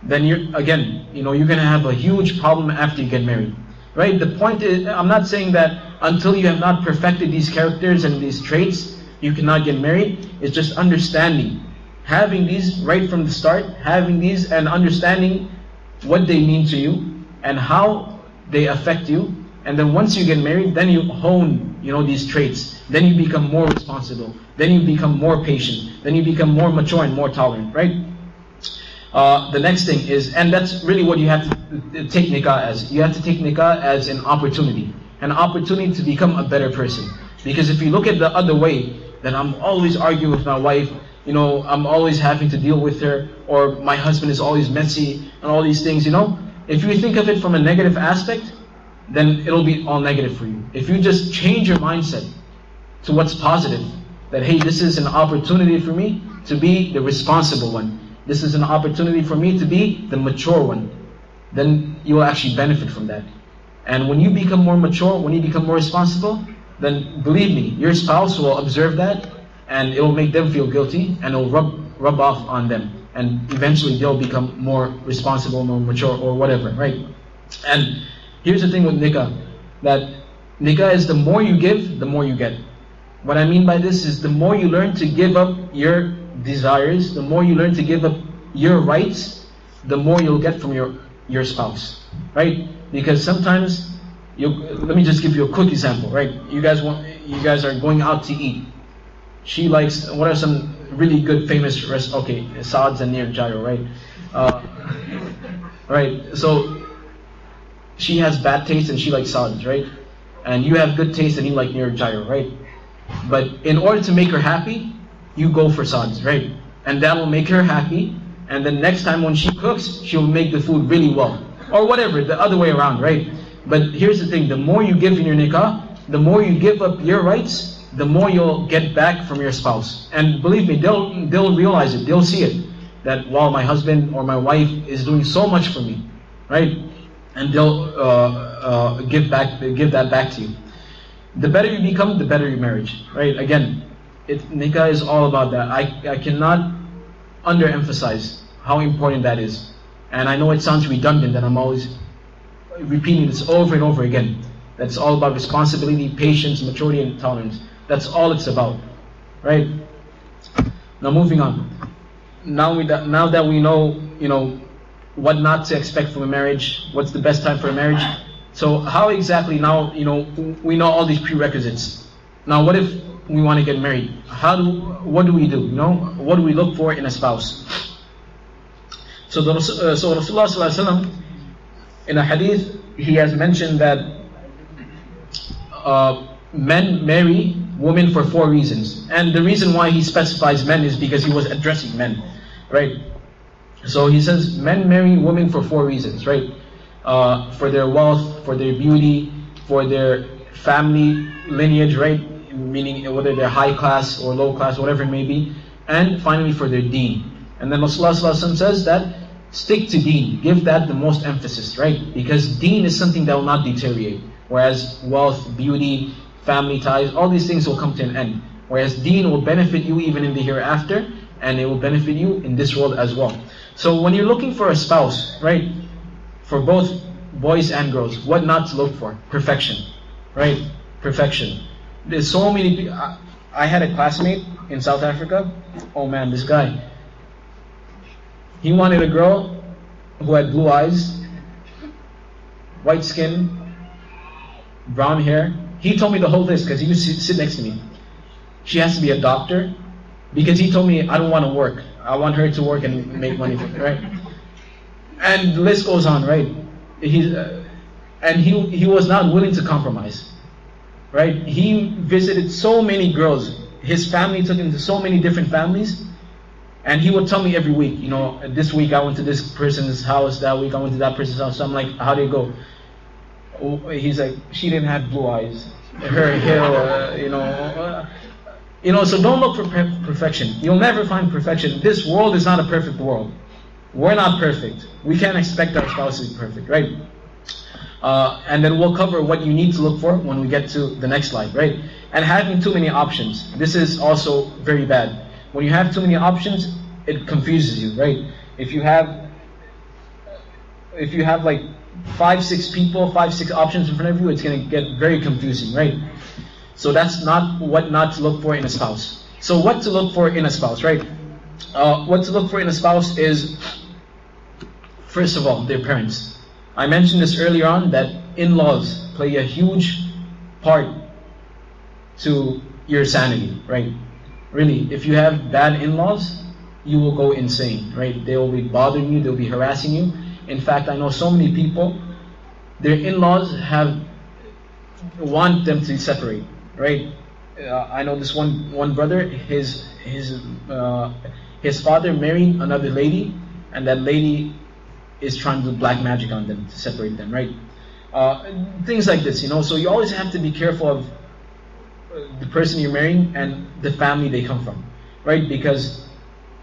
then you're going to have a huge problem after you get married. Right? The point is, I'm not saying that until you have not perfected these characters and these traits, you cannot get married. It's just understanding. Having these right from the start, having these and understanding what they mean to you and how they affect you. And then once you get married, then you hone, these traits. Then you become more responsible. Then you become more patient. Then you become more mature and more tolerant, right? The next thing is, and that's really what you have to take nikah as. You have to take nikah as an opportunity to become a better person. Because if you look at the other way, then I'm always arguing with my wife, I'm always having to deal with her, or my husband is always messy, and all these things, If you think of it from a negative aspect, then it'll be all negative for you. If you just change your mindset to what's positive, that hey, this is an opportunity for me to be the responsible one. This is an opportunity for me to be the mature one. Then you will actually benefit from that. And when you become more mature, when you become more responsible, then believe me, your spouse will observe that, and it will make them feel guilty, and it will rub off on them. And eventually they'll become more responsible, more mature, or whatever, right? And here's the thing with nikah, that nikah is the more you give, the more you get. What I mean by this is the more you learn to give up your desires, the more you learn to give up your rights, the more you'll get from your spouse, right? Because sometimes, let me just give you a quick example, right? You guys are going out to eat. She likes, what are some really good famous restaurants? Okay, Saad's and near Gyro, right? Right, so she has bad taste and she likes Saad's, right? And you have good taste and you like near Gyro, right? But in order to make her happy, you go for Saad's, right? And that will make her happy, and then next time when she cooks, she'll make the food really well. Or whatever, the other way around, right? But here's the thing, the more you give in your nikah, the more you give up your rights, the more you'll get back from your spouse. And believe me, they'll realize it, they'll see it, that wow, my husband or my wife is doing so much for me, right? And they'll give that back to you. The better you become, the better your marriage, right? Again, nikah is all about that. I cannot underemphasize how important that is. And I know it sounds redundant that I'm always repeating this over and over again. That's all about responsibility, patience, maturity, and tolerance. That's all it's about, right? Now moving on. Now that we know, what not to expect from a marriage, what's the best time for a marriage. So how exactly now, we know all these prerequisites. Now what if we want to get married? What do we do? What do we look for in a spouse? So Rasulullah ﷺ, in a hadith, he has mentioned that men marry women for 4 reasons. And the reason why he specifies men is because he was addressing men, right? So he says men marry women for 4 reasons, right? For their wealth, for their beauty, for their family lineage, right? Meaning whether they're high class or low class, whatever it may be. And finally for their deen. And then Rasulullah ﷺ says that stick to deen, give that the most emphasis, right? Because deen is something that will not deteriorate. Whereas wealth, beauty, family ties, all these things will come to an end. Whereas deen will benefit you even in the hereafter, and it will benefit you in this world as well. So when you're looking for a spouse, right, for both boys and girls, what not to look for? Perfection, right? Perfection. There's so many people. I had a classmate in South Africa. Oh man, this guy. He wanted a girl who had blue eyes, white skin, brown hair. He told me the whole list because he used to sit next to me. She has to be a doctor, because he told me I don't want to work. I want her to work and make money for me, right? And the list goes on, right? He was not willing to compromise, right? He visited so many girls. His family took him to so many different families, and he would tell me every week, you know, this week I went to this person's house, that week I went to that person's house. So I'm like, how did it go? He's like, she didn't have blue eyes. Her hair, so don't look for perfection. You'll never find perfection. This world is not a perfect world. We're not perfect. We can't expect our spouse to be perfect, right? And then we'll cover what you need to look for when we get to the next slide, right? And having too many options. This is also very bad. When you have too many options, it confuses you, right? If you have like 5, 6 people, 5, 6 options in front of you, it's going to get very confusing, right? So that's not what not to look for in a spouse. So what to look for in a spouse, right? What to look for in a spouse is, first of all, their parents. I mentioned this earlier on, that in-laws play a huge part to your sanity, right? Really, if you have bad in-laws, you will go insane, right? They will be bothering you, they'll be harassing you. In fact, I know so many people, their in-laws want them to separate, right? I know this one brother, his father married another lady, and that lady is trying to do black magic on them to separate them, right? Things like this, so you always have to be careful of the person you're marrying and the family they come from, right? Because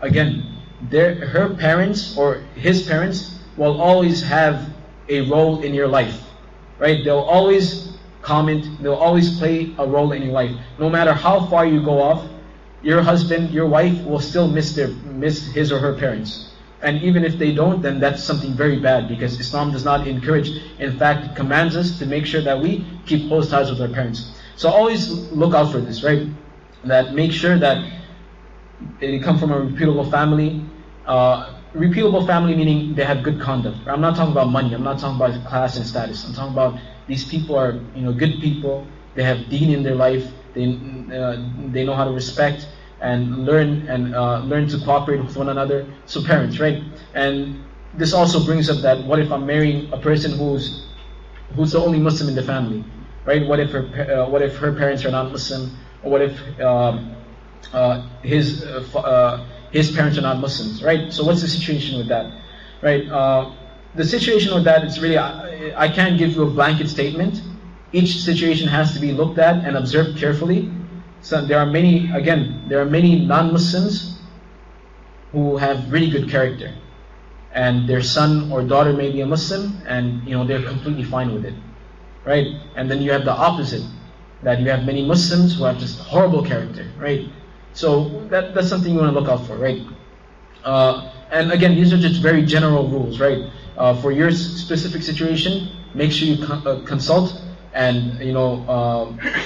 again, her parents or his parents will always have a role in your life, right? They'll always comment, they'll always play a role in your life. No matter how far you go off, your husband, your wife will still miss his or her parents. And even if they don't, then that's something very bad, because Islam does not encourage, in fact it commands us to make sure that we keep close ties with our parents. So always look out for this, right? That make sure that they come from a reputable family. Reputable family meaning they have good conduct. I'm not talking about money, I'm not talking about class and status. I'm talking about these people are good people, they have deen in their life, they know how to respect and learn to cooperate with one another. So parents, right? And this also brings up that what if I'm marrying a person who's the only Muslim in the family, right? What if her parents are not Muslim, or what if his parents are not Muslims, right? So what's the situation with that, right? The situation with that is really, I can't give you a blanket statement. Each situation has to be looked at and observed carefully. So there are many non-Muslims who have really good character, and their son or daughter may be a Muslim, and they're completely fine with it, right? And then you have the opposite, that you have many Muslims who have just horrible character, right? So that's something you want to look out for, right? And again, these are just very general rules, right? For your specific situation, make sure you consult and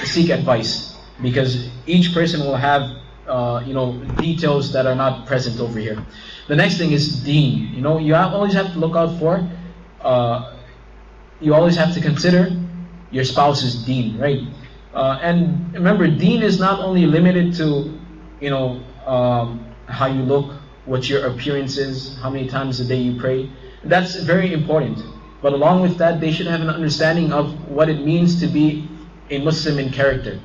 seek advice, because each person will have details that are not present over here. The next thing is deen. You always have to look out for. You always have to consider your spouse's deen, right? And remember, deen is not only limited to how you look, what your appearance is, how many times a day you pray. That's very important. But along with that, they should have an understanding of what it means to be a Muslim in character,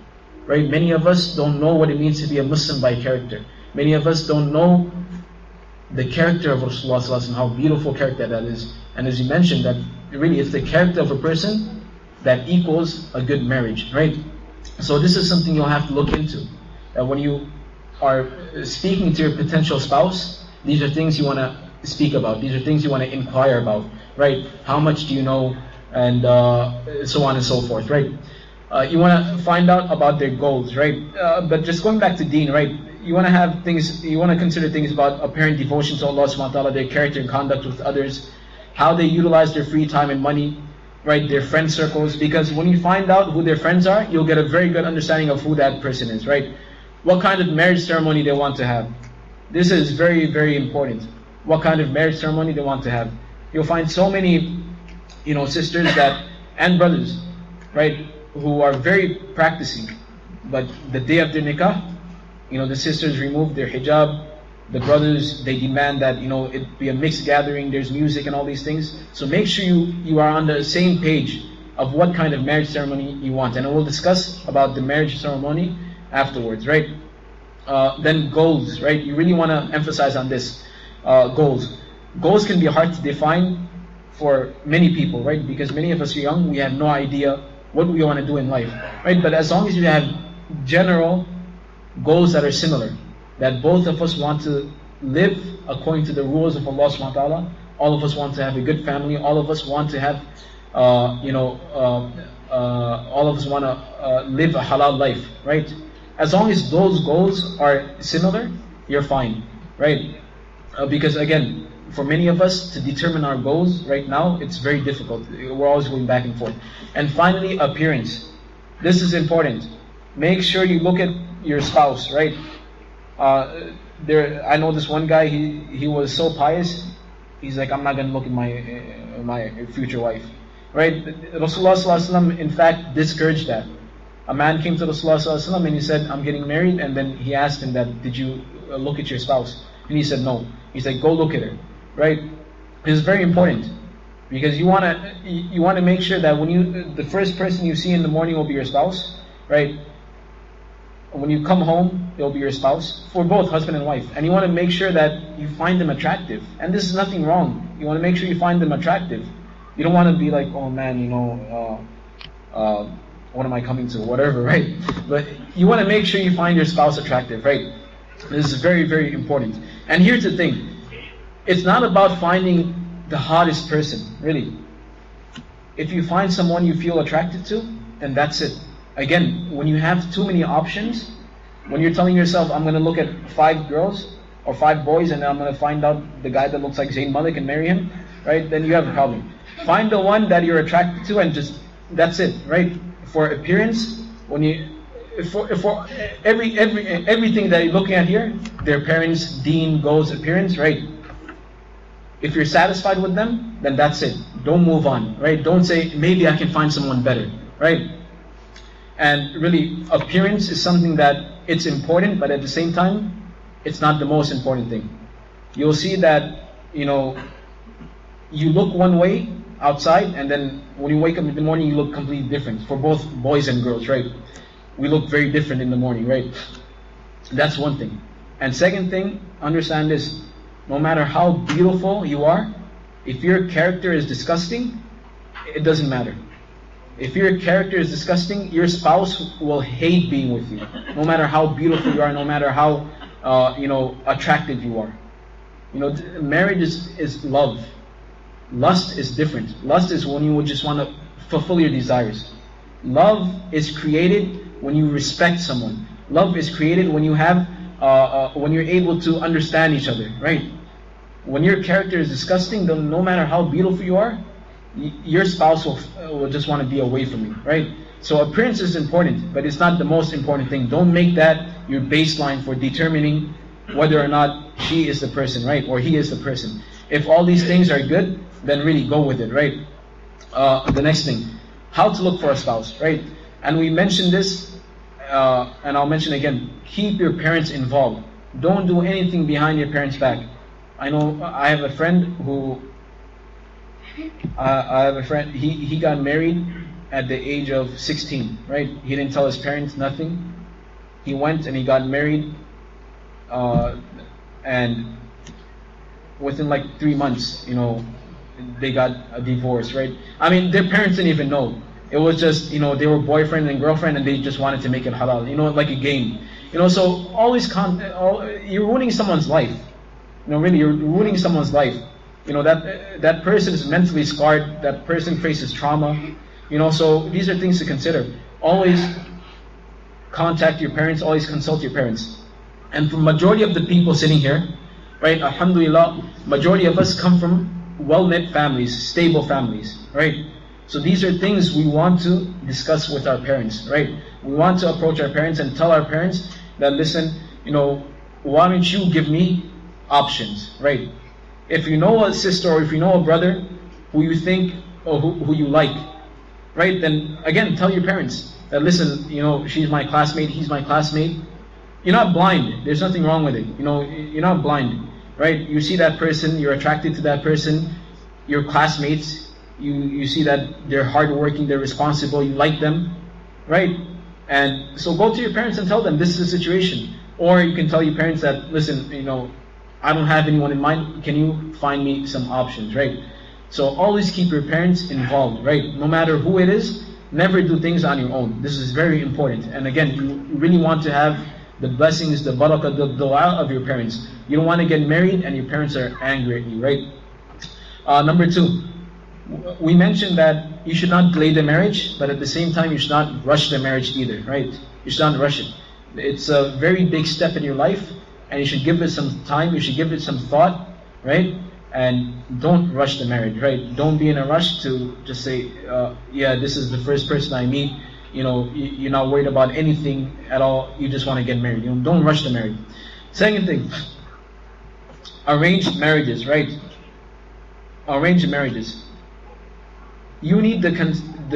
right? Many of us don't know what it means to be a Muslim by character. Many of us don't know the character of Rasulullah sallallahu alaihi wasallam, how beautiful character that is. And as you mentioned, that really it's the character of a person that equals a good marriage, right? So this is something you'll have to look into. When you are speaking to your potential spouse, these are things you want to speak about. These are things you want to inquire about, right? How much do you know, and so on and so forth, right? You want to find out about their goals, right? But just going back to deen, right? You want to have things, you want to consider things about apparent devotion to Allah subhanahu wa ta'ala, their character and conduct with others, how they utilize their free time and money, right? Their friend circles, because when you find out who their friends are, you'll get a very good understanding of who that person is, right? What kind of marriage ceremony they want to have. This is very, very important. What kind of marriage ceremony they want to have. You'll find so many, sisters and brothers, right, who are very practicing, but the day of their nikah, the sisters remove their hijab, the brothers, they demand that, it be a mixed gathering, there's music and all these things. So make sure you are on the same page of what kind of marriage ceremony you want. And we'll discuss about the marriage ceremony afterwards, right? Then goals, right? You really want to emphasize on this. Goals. Goals can be hard to define for many people, right? Because many of us are young, we have no idea what we want to do in life, right? But as long as you have general goals that are similar, that both of us want to live according to the rules of Allah subhanahu wa ta'ala, all of us want to have a good family, all of us want to have, all of us want to live a halal life, right? As long as those goals are similar, you're fine, right? Because again, for many of us to determine our goals right now, it's very difficult. We're always going back and forth. And finally, appearance. This is important. Make sure you look at your spouse, right? I know this one guy, he was so pious, he's like, I'm not going to look at my future wife, right? Rasulullah sallallahu alaihi wasallam, in fact, discouraged that. A man came to Rasulullah sallallahu alaihi wasallam and he said, I'm getting married, and then he asked him that, did you look at your spouse? And he said, no. He's like, go look at her, right? It's very important, because you want to make sure that when the first person you see in the morning will be your spouse, right? When you come home, it'll be your spouse, for both husband and wife. And you want to make sure that you find them attractive. And this is nothing wrong. You want to make sure you find them attractive. You don't want to be like, oh man, what am I coming to? Whatever, right? But you want to make sure you find your spouse attractive, right? This is very, very important. And here's the thing. It's not about finding the hottest person, really. If you find someone you feel attracted to, then that's it. Again, when you have too many options, when you're telling yourself, I'm going to look at 5 girls or 5 boys and then I'm going to find out the guy that looks like Zayn Malik and marry him, right? Then you have a problem. Find the one that you're attracted to and just, that's it, right? For appearance, for everything that you're looking at here, their parents, deen, goals, appearance, right? If you're satisfied with them, then that's it. Don't move on, right? Don't say, maybe I can find someone better, right? And really, appearance is something that it's important, but at the same time, it's not the most important thing. You'll see that, you look one way outside, and then when you wake up in the morning, you look completely different. For both boys and girls, right? We look very different in the morning, right? That's one thing. And second thing, understand this. No matter how beautiful you are, if your character is disgusting, it doesn't matter. If your character is disgusting, your spouse will hate being with you. No matter how beautiful you are, no matter how attractive you are. Marriage is love. Lust is different. Lust is when you would just want to fulfill your desires. Love is created when you respect someone. Love is created when you have, when you're able to understand each other, right? When your character is disgusting, then no matter how beautiful you are, your spouse will just want to be away from you, right? So appearance is important, but it's not the most important thing. Don't make that your baseline for determining whether or not she is the person, right? Or he is the person. If all these things are good, then really go with it, right? The next thing, how to look for a spouse, right? And we mentioned this, and I'll mention again, keep your parents involved. Don't do anything behind your parents' back. I know I have a friend who, he got married at the age of 16, right? He didn't tell his parents nothing. He went and he got married, and within like 3 months, they got a divorce, right? I mean, their parents didn't even know. It was just, they were boyfriend and girlfriend and they just wanted to make it halal, like a game. So always, you're ruining someone's life. Really, you're ruining someone's life. That person is mentally scarred, that person faces trauma. So these are things to consider. always contact your parents, always consult your parents. And for majority of the people sitting here, right, alhamdulillah, majority of us come from well-knit families, stable families, right? So these are things we want to discuss with our parents, right? We want to approach our parents and tell our parents that, listen, why don't you give me options, right? If you know a sister or if you know a brother who you think or who you like, right, then again, tell your parents that, listen, she's my classmate, he's my classmate. You're not blind. There's nothing wrong with it. You're not blind, right? You see that person, you're attracted to that person, your classmates, you see that they're hardworking, they're responsible, you like them, right? And so go to your parents and tell them this is the situation. Or you can tell your parents that, listen, I don't have anyone in mind, can you find me some options, right? So always keep your parents involved, right? No matter who it is, never do things on your own. This is very important. And again, you really want to have the blessings, the barakah, the dua of your parents. You don't want to get married and your parents are angry at you, right? Number 2, we mentioned that you should not delay the marriage, but at the same time you should not rush the marriage either, right? You should not rush it. It's a very big step in your life, and you should give it some time, you should give it some thought, right? And don't rush the marriage, right? Don't be in a rush to just say, yeah, this is the first person I meet. You're not worried about anything at all. You just want to get married. Don't rush the marriage. Second thing, arranged marriages, right? Arranged marriages. You need the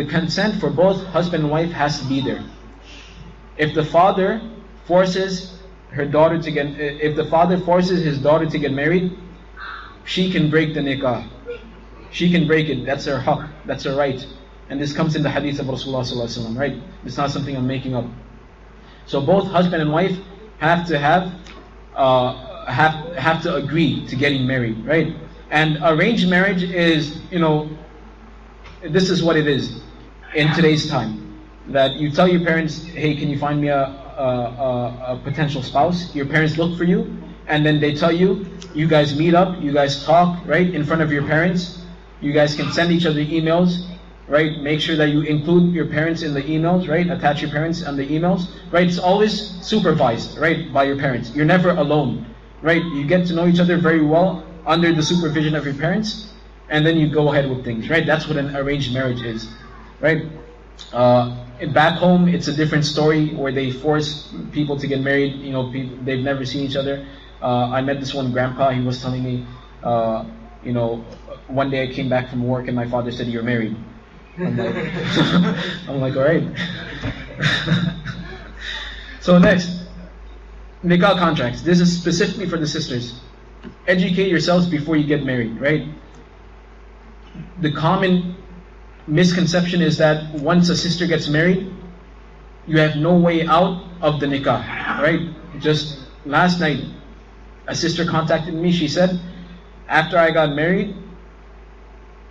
consent for both husband and wife has to be there. If the father forces his daughter to get married, she can break the nikah. She can break it. That's her haqq. That's her right. And this comes in the hadith of Rasulullah sallallahu alaihi wasallam, right? It's not something I'm making up. So both husband and wife have to have to agree to getting married, right? And arranged marriage is, this is what it is in today's time. That you tell your parents, hey, can you find me a potential spouse? Your parents look for you, and then they tell you, you guys meet up, you guys talk, right, in front of your parents. You guys can send each other emails, right? Make sure that you include your parents in the emails, right? Attach your parents on the emails, right? It's always supervised, right, by your parents. You're never alone, right? You get to know each other very well under the supervision of your parents, and then you go ahead with things, right? That's what an arranged marriage is, right? Back home, it's a different story where they force people to get married. They've never seen each other. I met this one grandpa. He was telling me, one day I came back from work and my father said, "You're married." I'm like, all right. So next, nikah contracts. This is specifically for the sisters. Educate yourselves before you get married, right? The common misconception is that once a sister gets married, you have no way out of the nikah, right? Just last night, a sister contacted me. She said, after I got married,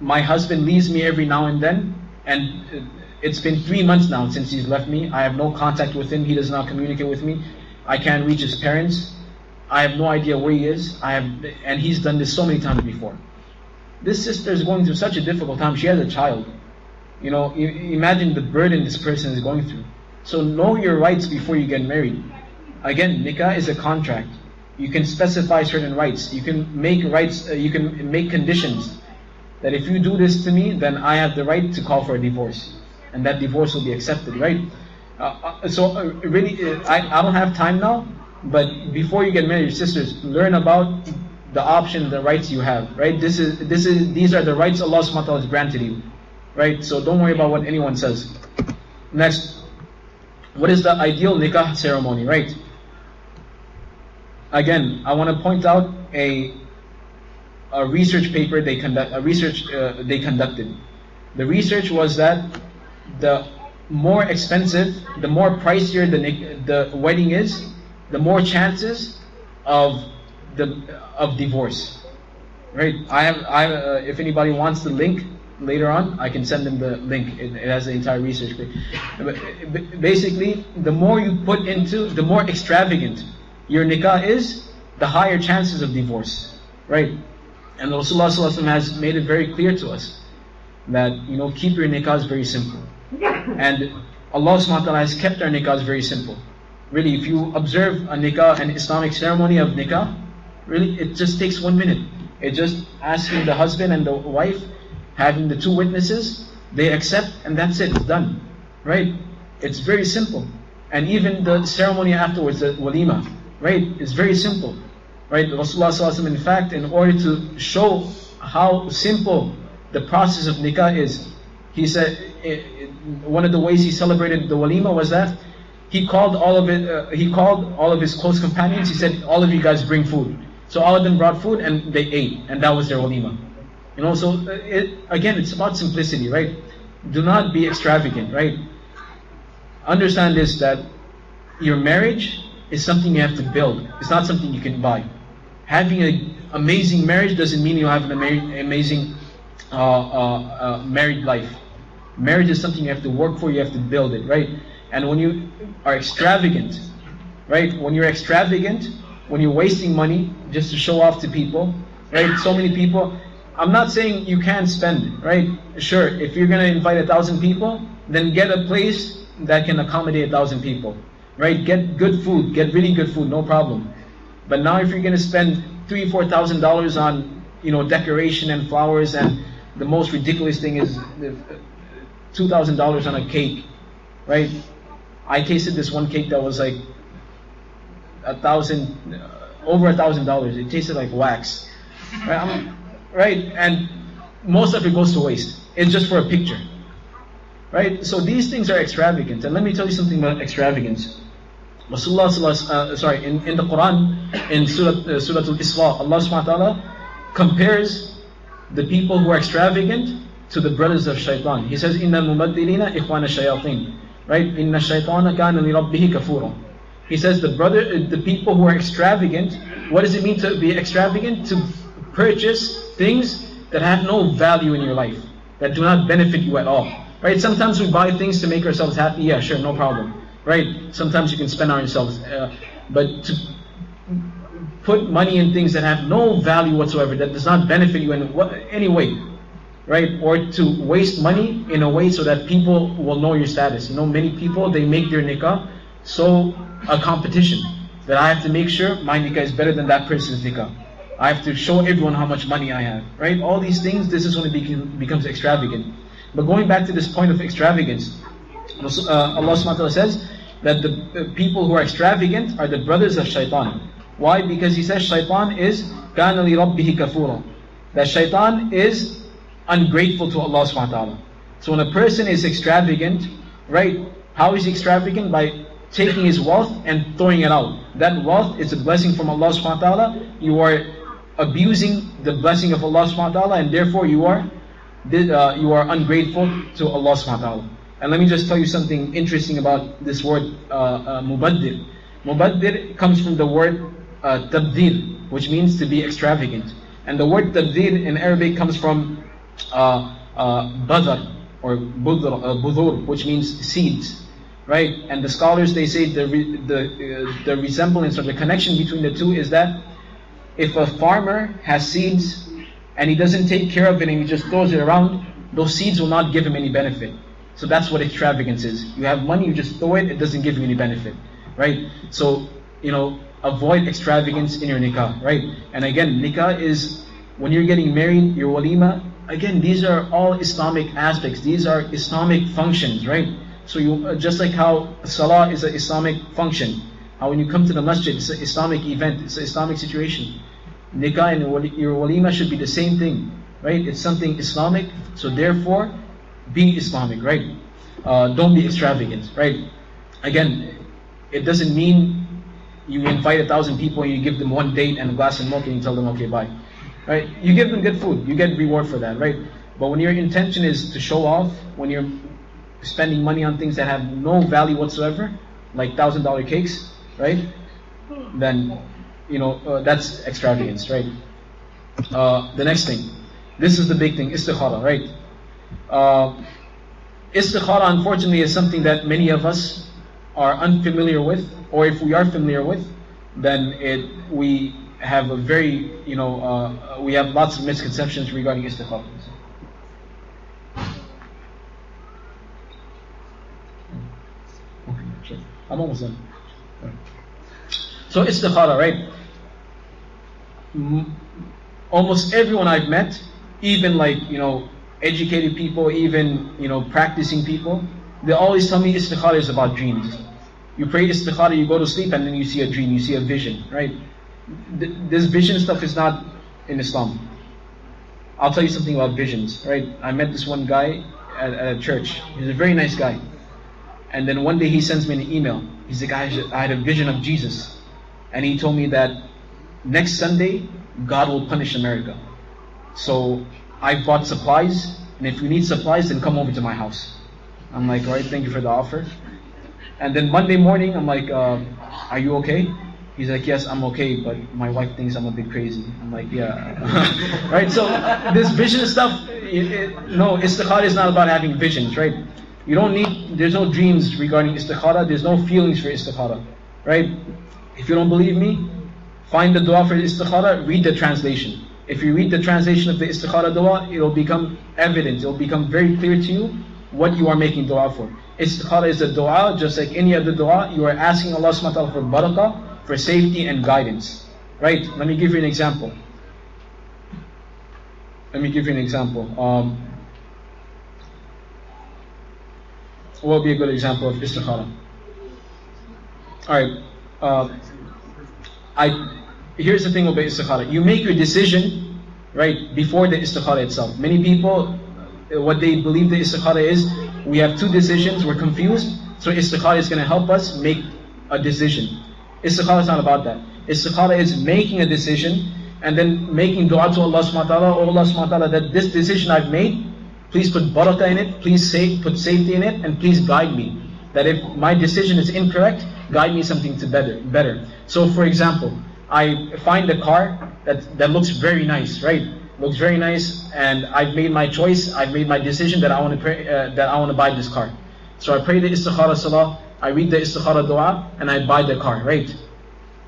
my husband leaves me every now and then, and it's been 3 months now since he's left me. I have no contact with him. He does not communicate with me. I can't reach his parents. I have no idea where he is. And he's done this so many times before. This sister is going through such a difficult time. She has a child. Imagine the burden this person is going through. So know your rights before you get married. Again, nikah is a contract. You can specify certain rights. You can make rights. You can make conditions that if you do this to me, then I have the right to call for a divorce, and that divorce will be accepted, right? Really, I don't have time now. But before you get married, sisters, learn about the options, the rights you have, right? These are the rights Allah subhanahu wa ta'ala has granted you, right? So don't worry about what anyone says. Next, what is the ideal nikah ceremony, right? Again, I want to point out a research paper they conducted. The research was that the more expensive, the more pricier the wedding is, the more chances of divorce, right? If anybody wants the link later on, I can send them the link. It has the entire research. Basically, the more you put into, the more extravagant your nikah is, the higher chances of divorce, right? And Rasulullah sallallahu alaihi wasallam has made it very clear to us that keep your nikahs very simple. And Allah subhanahu wa ta'ala has kept our nikahs very simple. Really, if you observe a nikah, an Islamic ceremony of nikah, really, it just takes 1 minute. It's just asking the husband and the wife, having the two witnesses, they accept, and that's it, it's done. Right? It's very simple. And even the ceremony afterwards, the walima, right, is very simple. Right? Rasulullah sallallahu alaihi wasallam, in fact, in order to show how simple the process of nikah is, he said, one of the ways he celebrated the walima was that he called all of his close companions. He said, all of you guys bring food. So all of them brought food and they ate, and that was their walima. You know, so again, it's about simplicity, right? Do not be extravagant, right? Understand this, that your marriage is something you have to build. It's not something you can buy. Having an amazing marriage doesn't mean you have an amazing married life. Marriage is something you have to work for, you have to build it, right? And when you are extravagant, right? When you're extravagant, when you're wasting money just to show off to people, right? So many people, I'm not saying you can't spend, right? Sure, if you're going to invite 1,000 people, then get a place that can accommodate 1,000 people, right? Get good food, get really good food, no problem. But now if you're going to spend $3,000-4,000 on, you know, decoration and flowers, and the most ridiculous thing is $2,000 on a cake, right? I tasted this one cake that was like over $1,000. It tasted like wax, right? Right? And most of it goes to waste. It's just for a picture, right? So these things are extravagant. And let me tell you something about extravagance. Rasulullah in the Quran, in Surah Al-Isra, Allah subhanahu wa ta'ala compares the people who are extravagant to the brothers of shaitan. He says, إِنَّ الْمُبَدِّلِينَ إِخْوَانَ الشَّيَاطِينَ. Right? إِنَّ الشَّيْطَانَ كَانَ لِرَبِّهِ كَفُورًا. He says the people who are extravagant, what does it mean to be extravagant? To purchase things that have no value in your life, that do not benefit you at all. Right? Sometimes we buy things to make ourselves happy. Yeah, sure, no problem. Right? Sometimes you can spend on yourselves. But to put money in things that have no value whatsoever, that does not benefit you in any way, right? Or to waste money in a way so that people will know your status. You know, many people, they make their nikah so a competition, that I have to make sure my nikah is better than that person's nikah. I have to show everyone how much money I have, right? All these things, this is when it becomes extravagant. But going back to this point of extravagance, Allah subhanahu wa ta'ala says that the people who are extravagant are the brothers of shaitan. Why? Because he says shaitan is كَانَ لِرَبِّهِ كَفُورًا. That shaitan is ungrateful to Allah subhanahu wa ta'ala. So when a person is extravagant, right, how is he extravagant? By taking his wealth and throwing it out. That wealth is a blessing from Allah subhanahu wa ta'ala. You are abusing the blessing of Allah subhanahu wa ta'ala, and therefore you are ungrateful to Allah subhanahu wa ta'ala. And let me just tell you something interesting about this word mubaddir. Mubaddir comes from the word tabdir, which means to be extravagant. And the word tabdir in Arabic comes from badar or budur, which means seeds, right? And the scholars, they say the resemblance or the connection between the two is that if a farmer has seeds and he doesn't take care of it and he just throws it around, those seeds will not give him any benefit. So that's what extravagance is. You have money, you just throw it, it doesn't give you any benefit, right? So, you know, avoid extravagance in your nikah, right? And again, nikah is when you're getting married, your walima, again, these are all Islamic aspects. These are Islamic functions, right? So you, just like how salah is an Islamic function, how when you come to the masjid, it's an Islamic event, it's an Islamic situation. Nikah and your walima should be the same thing, right? It's something Islamic, so therefore, be Islamic, right? Don't be extravagant, right? Again, it doesn't mean you invite 1,000 people and you give them one date and a glass of milk and you tell them, okay, bye. Right? You give them good food, you get reward for that, right? But when your intention is to show off, when you're spending money on things that have no value whatsoever, like $1,000 cakes, right? Then, you know, that's extravagance, right? The next thing, this is the big thing, istikhara, right? Istikhara, unfortunately, is something that many of us are unfamiliar with, or if we are familiar with, then we have a very, you know, we have lots of misconceptions regarding istikhara. Sure. I'm almost done. So istikhara, right? Almost everyone I've met, even like, educated people, even, practicing people, they always tell me istikhara is about dreams. You pray istikhara, you go to sleep, and then you see a dream, you see a vision, right? This vision stuff is not in Islam. I'll tell you something about visions, right? I met this one guy at a church. He's a very nice guy. And then one day he sends me an email. He's like, I had a vision of Jesus. And he told me that next Sunday, God will punish America. So I bought supplies, and if you need supplies, then come over to my house. I'm like, all right, thank you for the offer. And then Monday morning, I'm like, are you okay? He's like, yes, I'm okay, but my wife thinks I'm a bit crazy. I'm like, yeah. Right, so this vision stuff, no, istikhara is not about having visions, right? You don't need, there's no dreams regarding istikhara, there's no feelings for istikhara, right? If you don't believe me, find the dua for istikhara, read the translation. If you read the translation of the istikhara dua, it will become evident, it will become very clear to you what you are making dua for. Istikhara is a dua, just like any other dua, you are asking Allah subhanahu wa ta'ala for barakah, for safety and guidance. Right? Let me give you an example. What would be a good example of istikhara? Alright. Here's the thing about istikhara. You make your decision, right, before the istikhara itself. Many people, what they believe the istikhara is, we have two decisions, we're confused, so istikhara is going to help us make a decision. Istikhara is not about that. Istikhara is making a decision and then making dua to Allah subhanahu wa ta'ala, oh Allah subhanahu wa ta'ala, that this decision I've made, please put barakah in it, please put safety in it, and please guide me. That if my decision is incorrect, guide me something to better. So for example, I find a car that looks very nice, right? Looks very nice, and I've made my choice, I've made my decision that I want to buy this car. So I pray the istikhara salah, I read the istikhara dua, and I buy the car, right?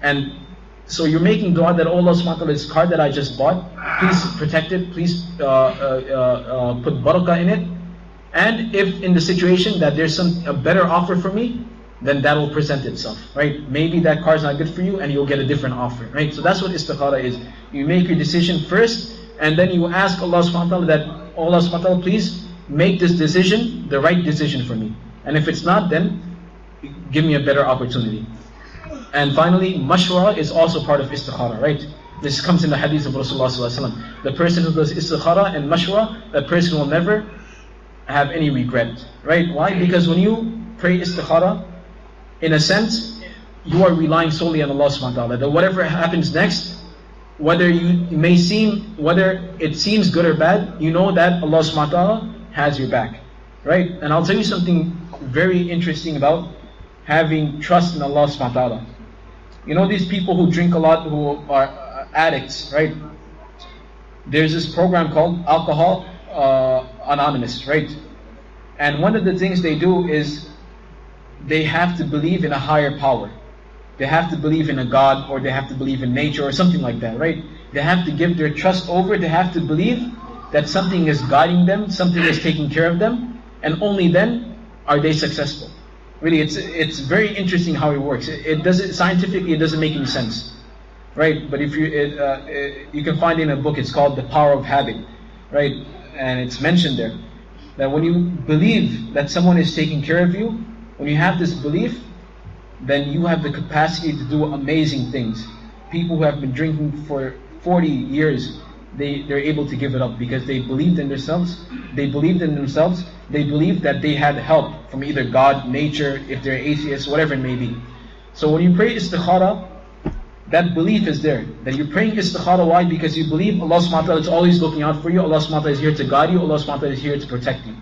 And so you're making dua that, oh Allah subhanahu wa ta'ala, this car that I just bought, please protect it, please put barakah in it. And if in the situation that there's a better offer for me, then that will present itself, right? Maybe that car is not good for you and you'll get a different offer, right? So that's what istikhara is. You make your decision first, and then you ask Allah subhanahu wa ta'ala that, oh Allah subhanahu wa ta'ala, please make this decision the right decision for me. And if it's not, then give me a better opportunity. And finally, mashwara is also part of istikhara, right? This comes in the hadith of Rasulullah sallallahu alaihi wasallam. The person who does istikhara and mashwara, that person will never have any regret, right? Why? Because when you pray istikhara, in a sense, you are relying solely on Allah subhanahu wa ta'ala. That whatever happens next, whether it seems good or bad, you know that Allah subhanahu wa ta'ala has your back, right? And I'll tell you something very interesting about having trust in Allah subhanahu wa ta'ala. You know these people who drink a lot, who are addicts, right? There's this program called Alcohol Anonymous, right? And one of the things they do is they have to believe in a higher power. They have to believe in a God, or they have to believe in nature, or something like that, right? They have to give their trust over, they have to believe that something is guiding them, something is taking care of them, and only then are they successful. Really, it's very interesting how it works. Scientifically, it doesn't make any sense, right? But if you can find in a book, it's called The Power of Habit, right? And it's mentioned there that when you believe that someone is taking care of you, when you have this belief, then you have the capacity to do amazing things. People who have been drinking for 40 years, they're able to give it up because they believed in themselves. They believed that they had help from either God, nature, if they're atheists, whatever it may be. So when you pray istikhara, that belief is there. That you're praying istikhara, why? Because you believe Allah subhanahu wa ta'ala is always looking out for you. Allah subhanahu wa ta'ala is here to guide you. Allah subhanahu wa ta'ala is here to protect you.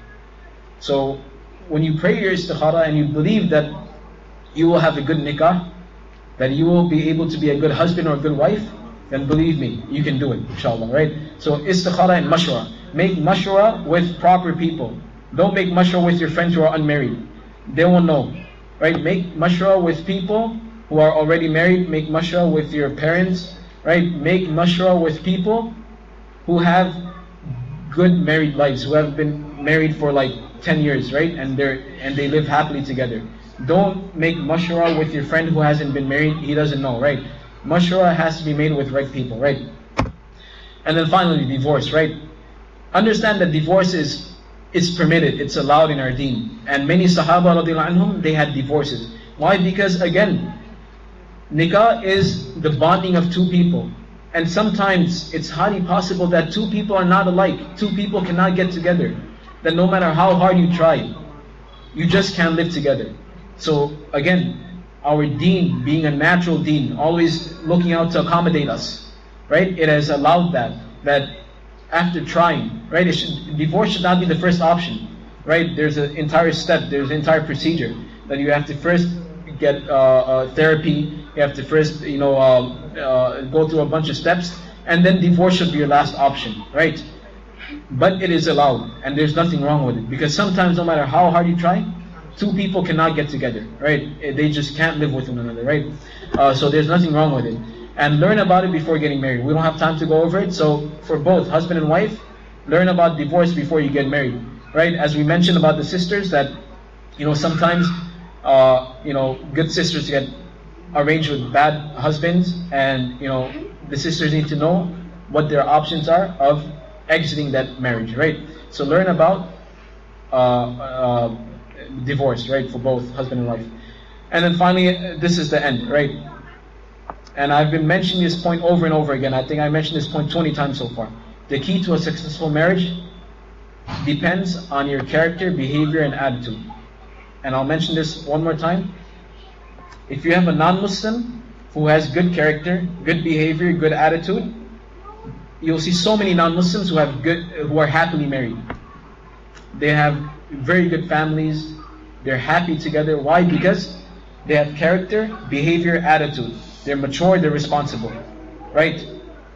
So when you pray your istikhara and you believe that you will have a good nikah, that you will be able to be a good husband or a good wife, then believe me, you can do it, inshallah, right? So istikhara and mashwara. Make mashwara with proper people. Don't make mashwara with your friends who are unmarried. They won't know, right? Make mashwara with people who are already married. Make mashwara with your parents, right? Make mashwara with people who have good married lives, who have been married for like 10 years, right? And they live happily together. Don't make mashwara with your friend who hasn't been married, he doesn't know, right? Mashwara has to be made with right people, right? And then finally, divorce, right? Understand that divorce is permitted, it's allowed in our deen. And many Sahaba radiallahu anhum, they had divorces. Why? Because again, nikah is the bonding of two people. And sometimes it's highly possible that two people are not alike. Two people cannot get together. That no matter how hard you try, you just can't live together. So again, our deen being a natural deen, always looking out to accommodate us, right? It has allowed that after trying, right? Divorce should not be the first option, right? There's an entire step, there's an entire procedure that you have to first get therapy. You have to first, go through a bunch of steps, and then divorce should be your last option, right? But it is allowed, and there's nothing wrong with it, because sometimes no matter how hard you try, two people cannot get together, right? They just can't live with one another, right? So there's nothing wrong with it. And learn about it before getting married. We don't have time to go over it, so for both husband and wife, learn about divorce before you get married, right? As we mentioned about the sisters, that sometimes good sisters get arranged with bad husbands, and the sisters need to know what their options are of exiting that marriage, right? So learn about divorce, right, for both husband and wife. And then finally, this is the end, right? And I've been mentioning this point over and over again. I think I mentioned this point 20 times so far. The key to a successful marriage depends on your character, behavior, and attitude. And I'll mention this one more time. If you have a non-Muslim who has good character, good behavior, good attitude, you'll see so many non-Muslims who are happily married. They have very good families. They're happy together. Why? Because they have character, behavior, attitude. They're mature, they're responsible, right?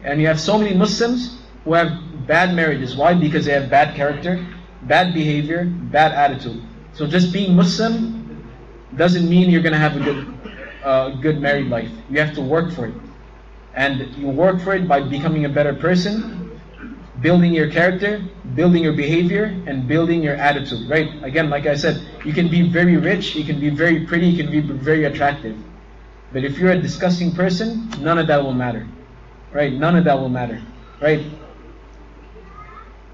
And you have so many Muslims who have bad marriages. Why? Because they have bad character, bad behavior, bad attitude. So just being Muslim doesn't mean you're going to have a good married life. You have to work for it. And you work for it by becoming a better person, building your character, building your behavior, and building your attitude, right? Again, like I said, you can be very rich, you can be very pretty, you can be very attractive. But if you're a disgusting person, none of that will matter, right? None of that will matter, right?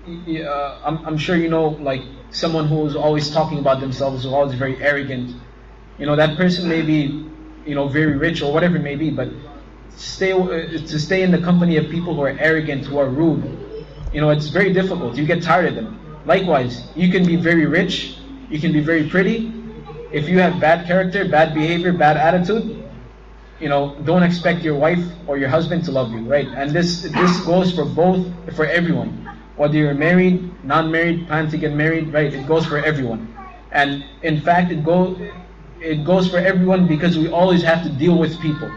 I'm sure you know, like someone who's always talking about themselves, who's always very arrogant. That person may be, very rich or whatever it may be, but to stay in the company of people who are arrogant, who are rude, it's very difficult. You get tired of them. Likewise, you can be very rich, you can be very pretty. If you have bad character, bad behavior, bad attitude, don't expect your wife or your husband to love you, right? And this goes for everyone. Whether you're married, non-married, plan to get married, right? It goes for everyone. And in fact, it goes for everyone because we always have to deal with people.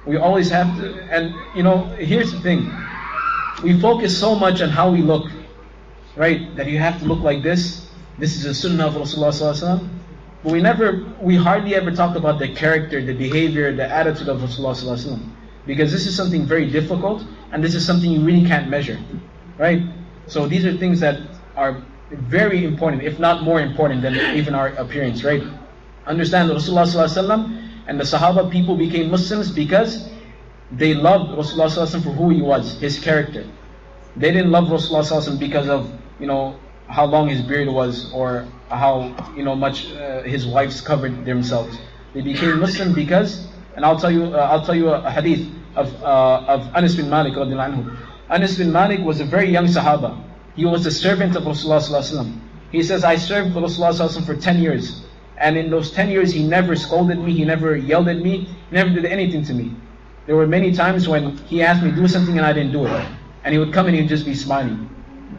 We always have to, and here's the thing. We focus so much on how we look, right? That you have to look like this. This is a sunnah of Rasulullah sallallahu alaihi wasallam. But we hardly ever talk about the character, the behavior, the attitude of Rasulullah sallallahu alaihi wasallam. Because this is something very difficult, and this is something you really can't measure, right? So these are things that are very important, if not more important than even our appearance, right? Understand that Rasulullah sallallahu alaihi wasallam and the Sahaba people became Muslims because they loved Rasulullah sallallahu alaihi wasallam for who he was, his character. They didn't love Rasulullah sallallahu alaihi wasallam because of how long his beard was or how much his wives covered themselves. They became Muslim because, and I'll tell you a hadith of Anas bin Malik radiallahu anhu. Anas bin Malik was a very young Sahaba. He was the servant of Rasulullah sallallahu alaihi wasallam. He says, I served Rasulullah sallallahu alaihi wasallam for 10 years. And in those 10 years, he never scolded me, he never yelled at me, he never did anything to me. There were many times when he asked me to do something and I didn't do it. And he would come and he would just be smiling.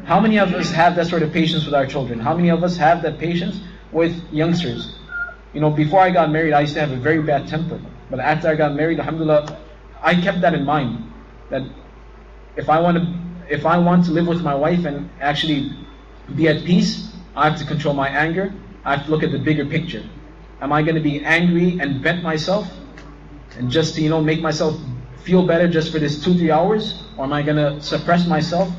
How many of us have that sort of patience with our children? How many of us have that patience with youngsters? Before I got married, I used to have a very bad temper. But after I got married, alhamdulillah, I kept that in mind. That if I want to live with my wife and actually be at peace, I have to control my anger. I have to look at the bigger picture. Am I going to be angry and vent myself and just to make myself feel better just for this 2-3 hours? Or am I going to suppress myself?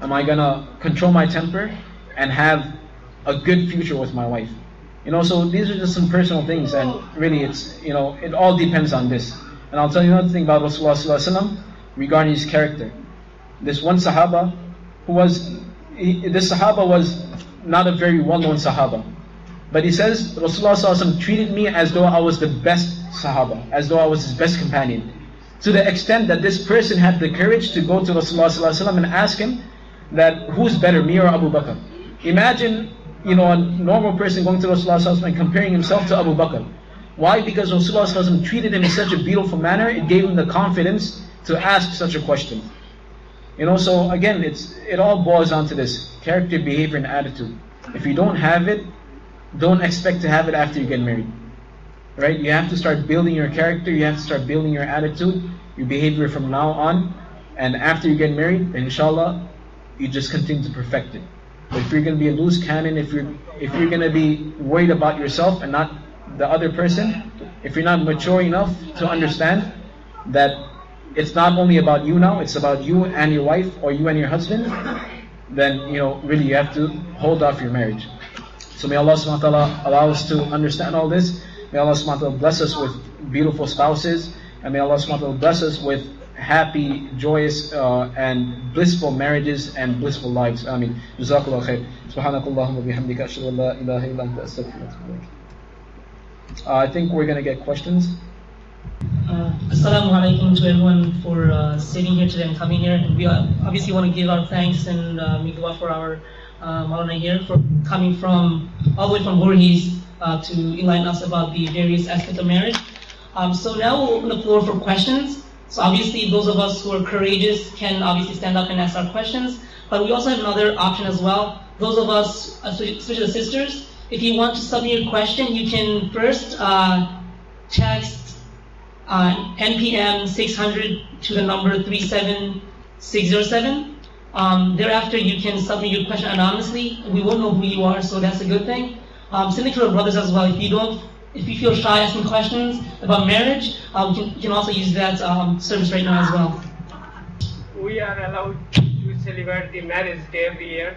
Am I going to control my temper and have a good future with my wife? You know, so these are just some personal things, and really it's, you know, it all depends on this. And I'll tell you another thing about Rasulullah sallallahu alaihi wasallam regarding his character. This one Sahaba, this Sahaba was not a very well-known Sahaba. But he says, Rasulullah sallallahu alaihi wasallam treated me as though I was the best Sahaba, as though I was his best companion. To the extent that this person had the courage to go to Rasulullah sallallahu alaihi wasallam and ask him that, who's better, me or Abu Bakr? Imagine, you know, a normal person going to Rasulullah sallallahu alaihi wasallam and comparing himself to Abu Bakr. Why? Because Rasulullah sallallahu alaihi wasallam treated him in such a beautiful manner, it gave him the confidence to ask such a question. You know, so again, it all boils down to this: character, behavior, and attitude. If you don't have it, don't expect to have it after you get married. Right? You have to start building your character, you have to start building your attitude, your behavior from now on, and after you get married, then inshallah, you just continue to perfect it. But if you're going to be a loose cannon, if you're going to be worried about yourself and not the other person, if you're not mature enough to understand that it's not only about you now, it's about you and your wife or you and your husband, then, you know, really you have to hold off your marriage. So may Allah subhanahu wa ta'ala allow us to understand all this. May Allah subhanahu wa ta'ala bless us with beautiful spouses, and may Allah subhanahu wa ta'ala bless us with happy, joyous, and blissful marriages and blissful lives. Ameen. Jazakallah khair. Subhanakallahumma bihamdika ashhadu an la ilaha illa anta astaghfiruka wa atubu ilaik. I think we're going to get questions. Assalamu alaikum to everyone for sitting here today and coming here. And we obviously want to give our thanks and make dua for our Maulana here for coming from all the way from Voorhees to enlighten us about the various aspects of marriage. So now we'll open the floor for questions. So obviously those of us who are courageous can obviously stand up and ask our questions. But we also have another option as well. Those of us, especially the sisters, if you want to submit your question, you can first text NPM 600 to the number 37607. Thereafter, you can submit your question anonymously. We won't know who you are, so that's a good thing. Send it to our brothers as well. If you feel shy asking questions about marriage, you can also use that service right now as well. We are allowed to celebrate the marriage day every year.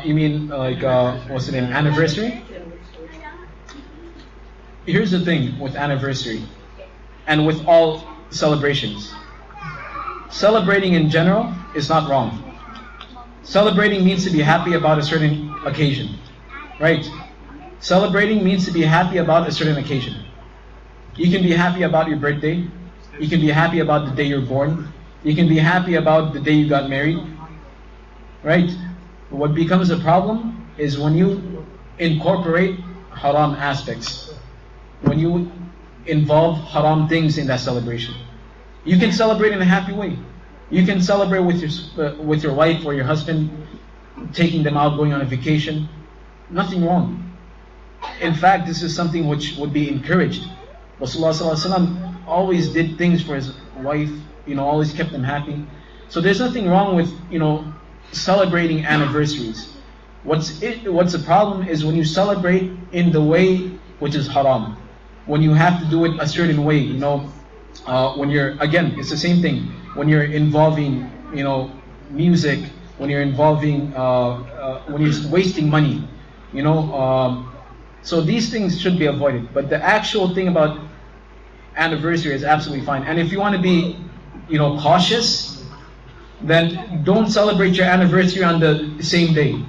You mean like what's the name? Anniversary? Here's the thing with anniversary and with all celebrations. Celebrating in general is not wrong. Celebrating means to be happy about a certain occasion, right? Celebrating means to be happy about a certain occasion. You can be happy about your birthday. You can be happy about the day you're born. You can be happy about the day you got married, right? What becomes a problem is when you incorporate haram aspects, when you involve haram things in that celebration. You can celebrate in a happy way. You can celebrate with your wife or your husband, taking them out, going on a vacation. Nothing wrong. In fact, this is something which would be encouraged. Rasulullah ﷺ always did things for his wife, always kept them happy. So there's nothing wrong with, celebrating anniversaries. What's the problem is when you celebrate in the way which is haram. When you have to do it a certain way, when you're, again, it's the same thing. When you're involving, music, when you're involving, when you're wasting money, so these things should be avoided. But the actual thing about anniversary is absolutely fine. And if you want to be, cautious, then don't celebrate your anniversary on the same day.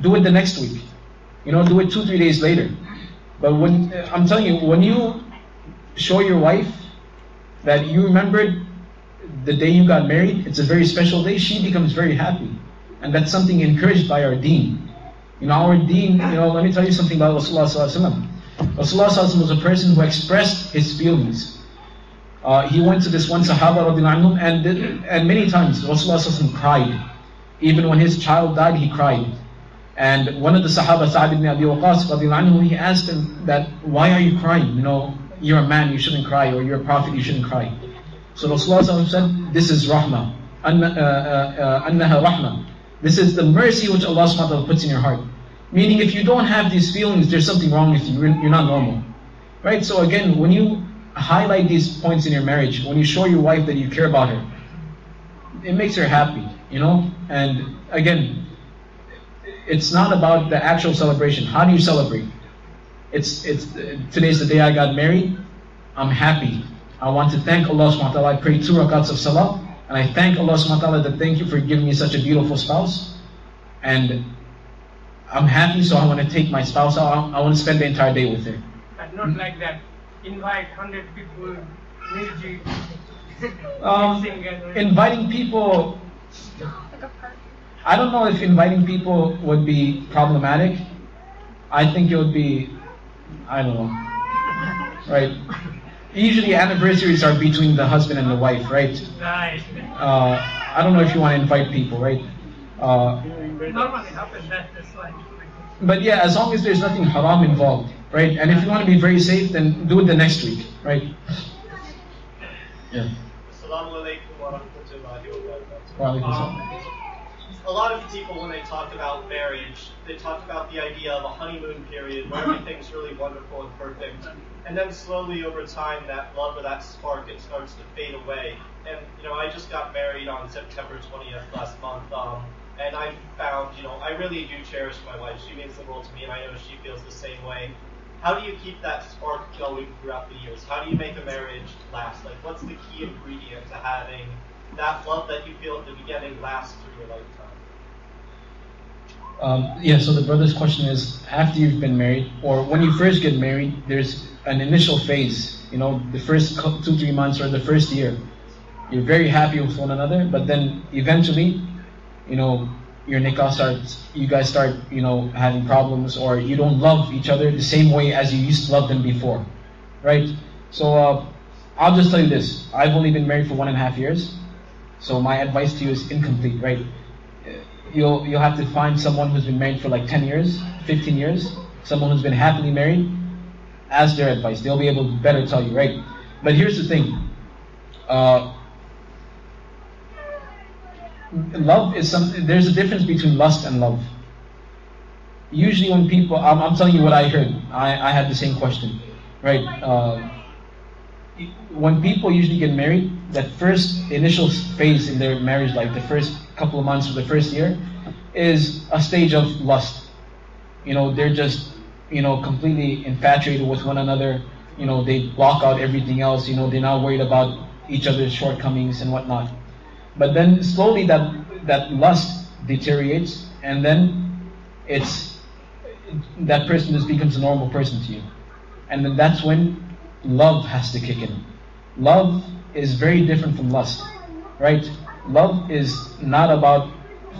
Do it the next week. Do it 2-3 days later. But when I'm telling you, when you show your wife that you remembered the day you got married, it's a very special day, she becomes very happy. And that's something encouraged by our deen. Our deen, let me tell you something about Rasulullah ﷺ. Rasulullah ﷺ was a person who expressed his feelings. He went to this one Sahaba radiallahu anhu, and many times Rasulullah ﷺ cried. Even when his child died, he cried. And one of the Sahaba, Sa'd ibn Abi Waqqas radiallahu anhu, he asked him that, why are you crying? You're a man, you shouldn't cry, or you're a prophet, you shouldn't cry. So Rasulullah ﷺ said, this is rahmah. Annaha rahmah. This is the mercy which Allah subhanahu wa ta'ala puts in your heart. Meaning if you don't have these feelings, there's something wrong with you. You're not normal. Right? So again, when you highlight these points in your marriage, when you show your wife that you care about her, it makes her happy, And again, it's not about the actual celebration. How do you celebrate? Today's the day I got married. I'm happy. I want to thank Allah subhanahu wa ta'ala. I pray 2 rakats of salah, and I thank Allah subhanahu wa ta'ala that thank you for giving me such a beautiful spouse. And I'm happy, so I want to take my spouse out. I want to spend the entire day with her. But not like that. Invite 100 people, music. Inviting people, I don't know if inviting people would be problematic. I think it would be, I don't know, right? Usually anniversaries are between the husband and the wife, right? Right. I don't know if you want to invite people, right? Normally happens, that's why. But yeah, as long as there's nothing haram involved, right? And if you want to be very safe, then do it the next week, right? Yeah. Assalamu alaikum wa rahmatullahi wa barakatuh. Wa alaikum salam. A lot of people, when they talk about marriage, they talk about the idea of a honeymoon period where everything's really wonderful and perfect. And then slowly over time, that love or that spark, it starts to fade away. And, I just got married on September 20th last month. And I found, I really do cherish my wife. She means the world to me, and I know she feels the same way. How do you keep that spark going throughout the years? How do you make a marriage last? Like, what's the key ingredient to having that love that you feel at the beginning last through your lifetime? Yeah, so the brother's question is, after you've been married, or when you first get married, there's an initial phase, the first 2-3 months or the first year. You're very happy with one another, but then eventually, your nikah starts, you guys start, having problems, or you don't love each other the same way as you used to love them before, right? So I'll just tell you this, I've only been married for 1.5 years, so my advice to you is incomplete, right? You'll have to find someone who's been married for like 10 years, 15 years, someone who's been happily married, ask their advice, they'll be able to better tell you, right? But here's the thing, love is there's a difference between lust and love. Usually when people, I'm telling you what I heard, I had the same question, right? When people usually get married, that first initial phase in their marriage life, the first couple of months or the first year, is a stage of lust. They're just, completely infatuated with one another. They block out everything else. They're not worried about each other's shortcomings and whatnot. But then slowly that lust deteriorates, and then that person just becomes a normal person to you. And then that's when love has to kick in. Love is very different from lust, right? Love is not about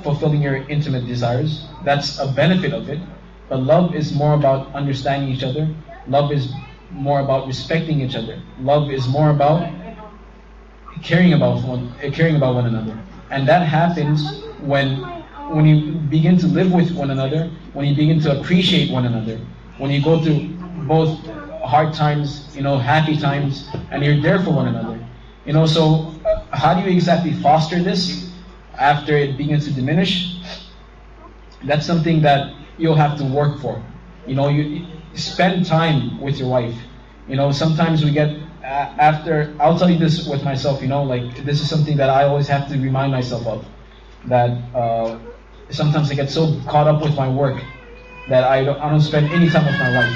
fulfilling your intimate desires. That's a benefit of it. But love is more about understanding each other. Love is more about respecting each other. Love is more about caring about one another. And that happens when you begin to live with one another, when you begin to appreciate one another, when you go through both hard times, happy times, and you're there for one another. So how do you exactly foster this after it begins to diminish? That's something that you'll have to work for. You spend time with your wife. Sometimes we get I'll tell you this with myself, this is something that I always have to remind myself of, that sometimes I get so caught up with my work that I don't spend any time with my wife.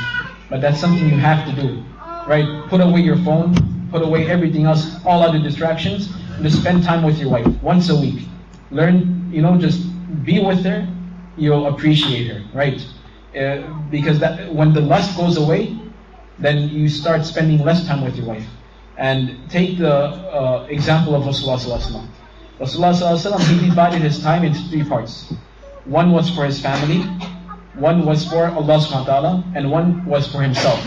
But that's something you have to do, right? Put away your phone, put away everything else, all other distractions, and just spend time with your wife once a week. Learn, just be with her, you'll appreciate her, right? Because when the lust goes away, then you start spending less time with your wife. And take the example of Rasulullah Sallallahu Alaihi Wasallam. Rasulullah Sallallahu Alaihi Wasallam, he divided his time into 3 parts. One was for his family, one was for Allah Subhanahu wa Ta'ala, and one was for himself.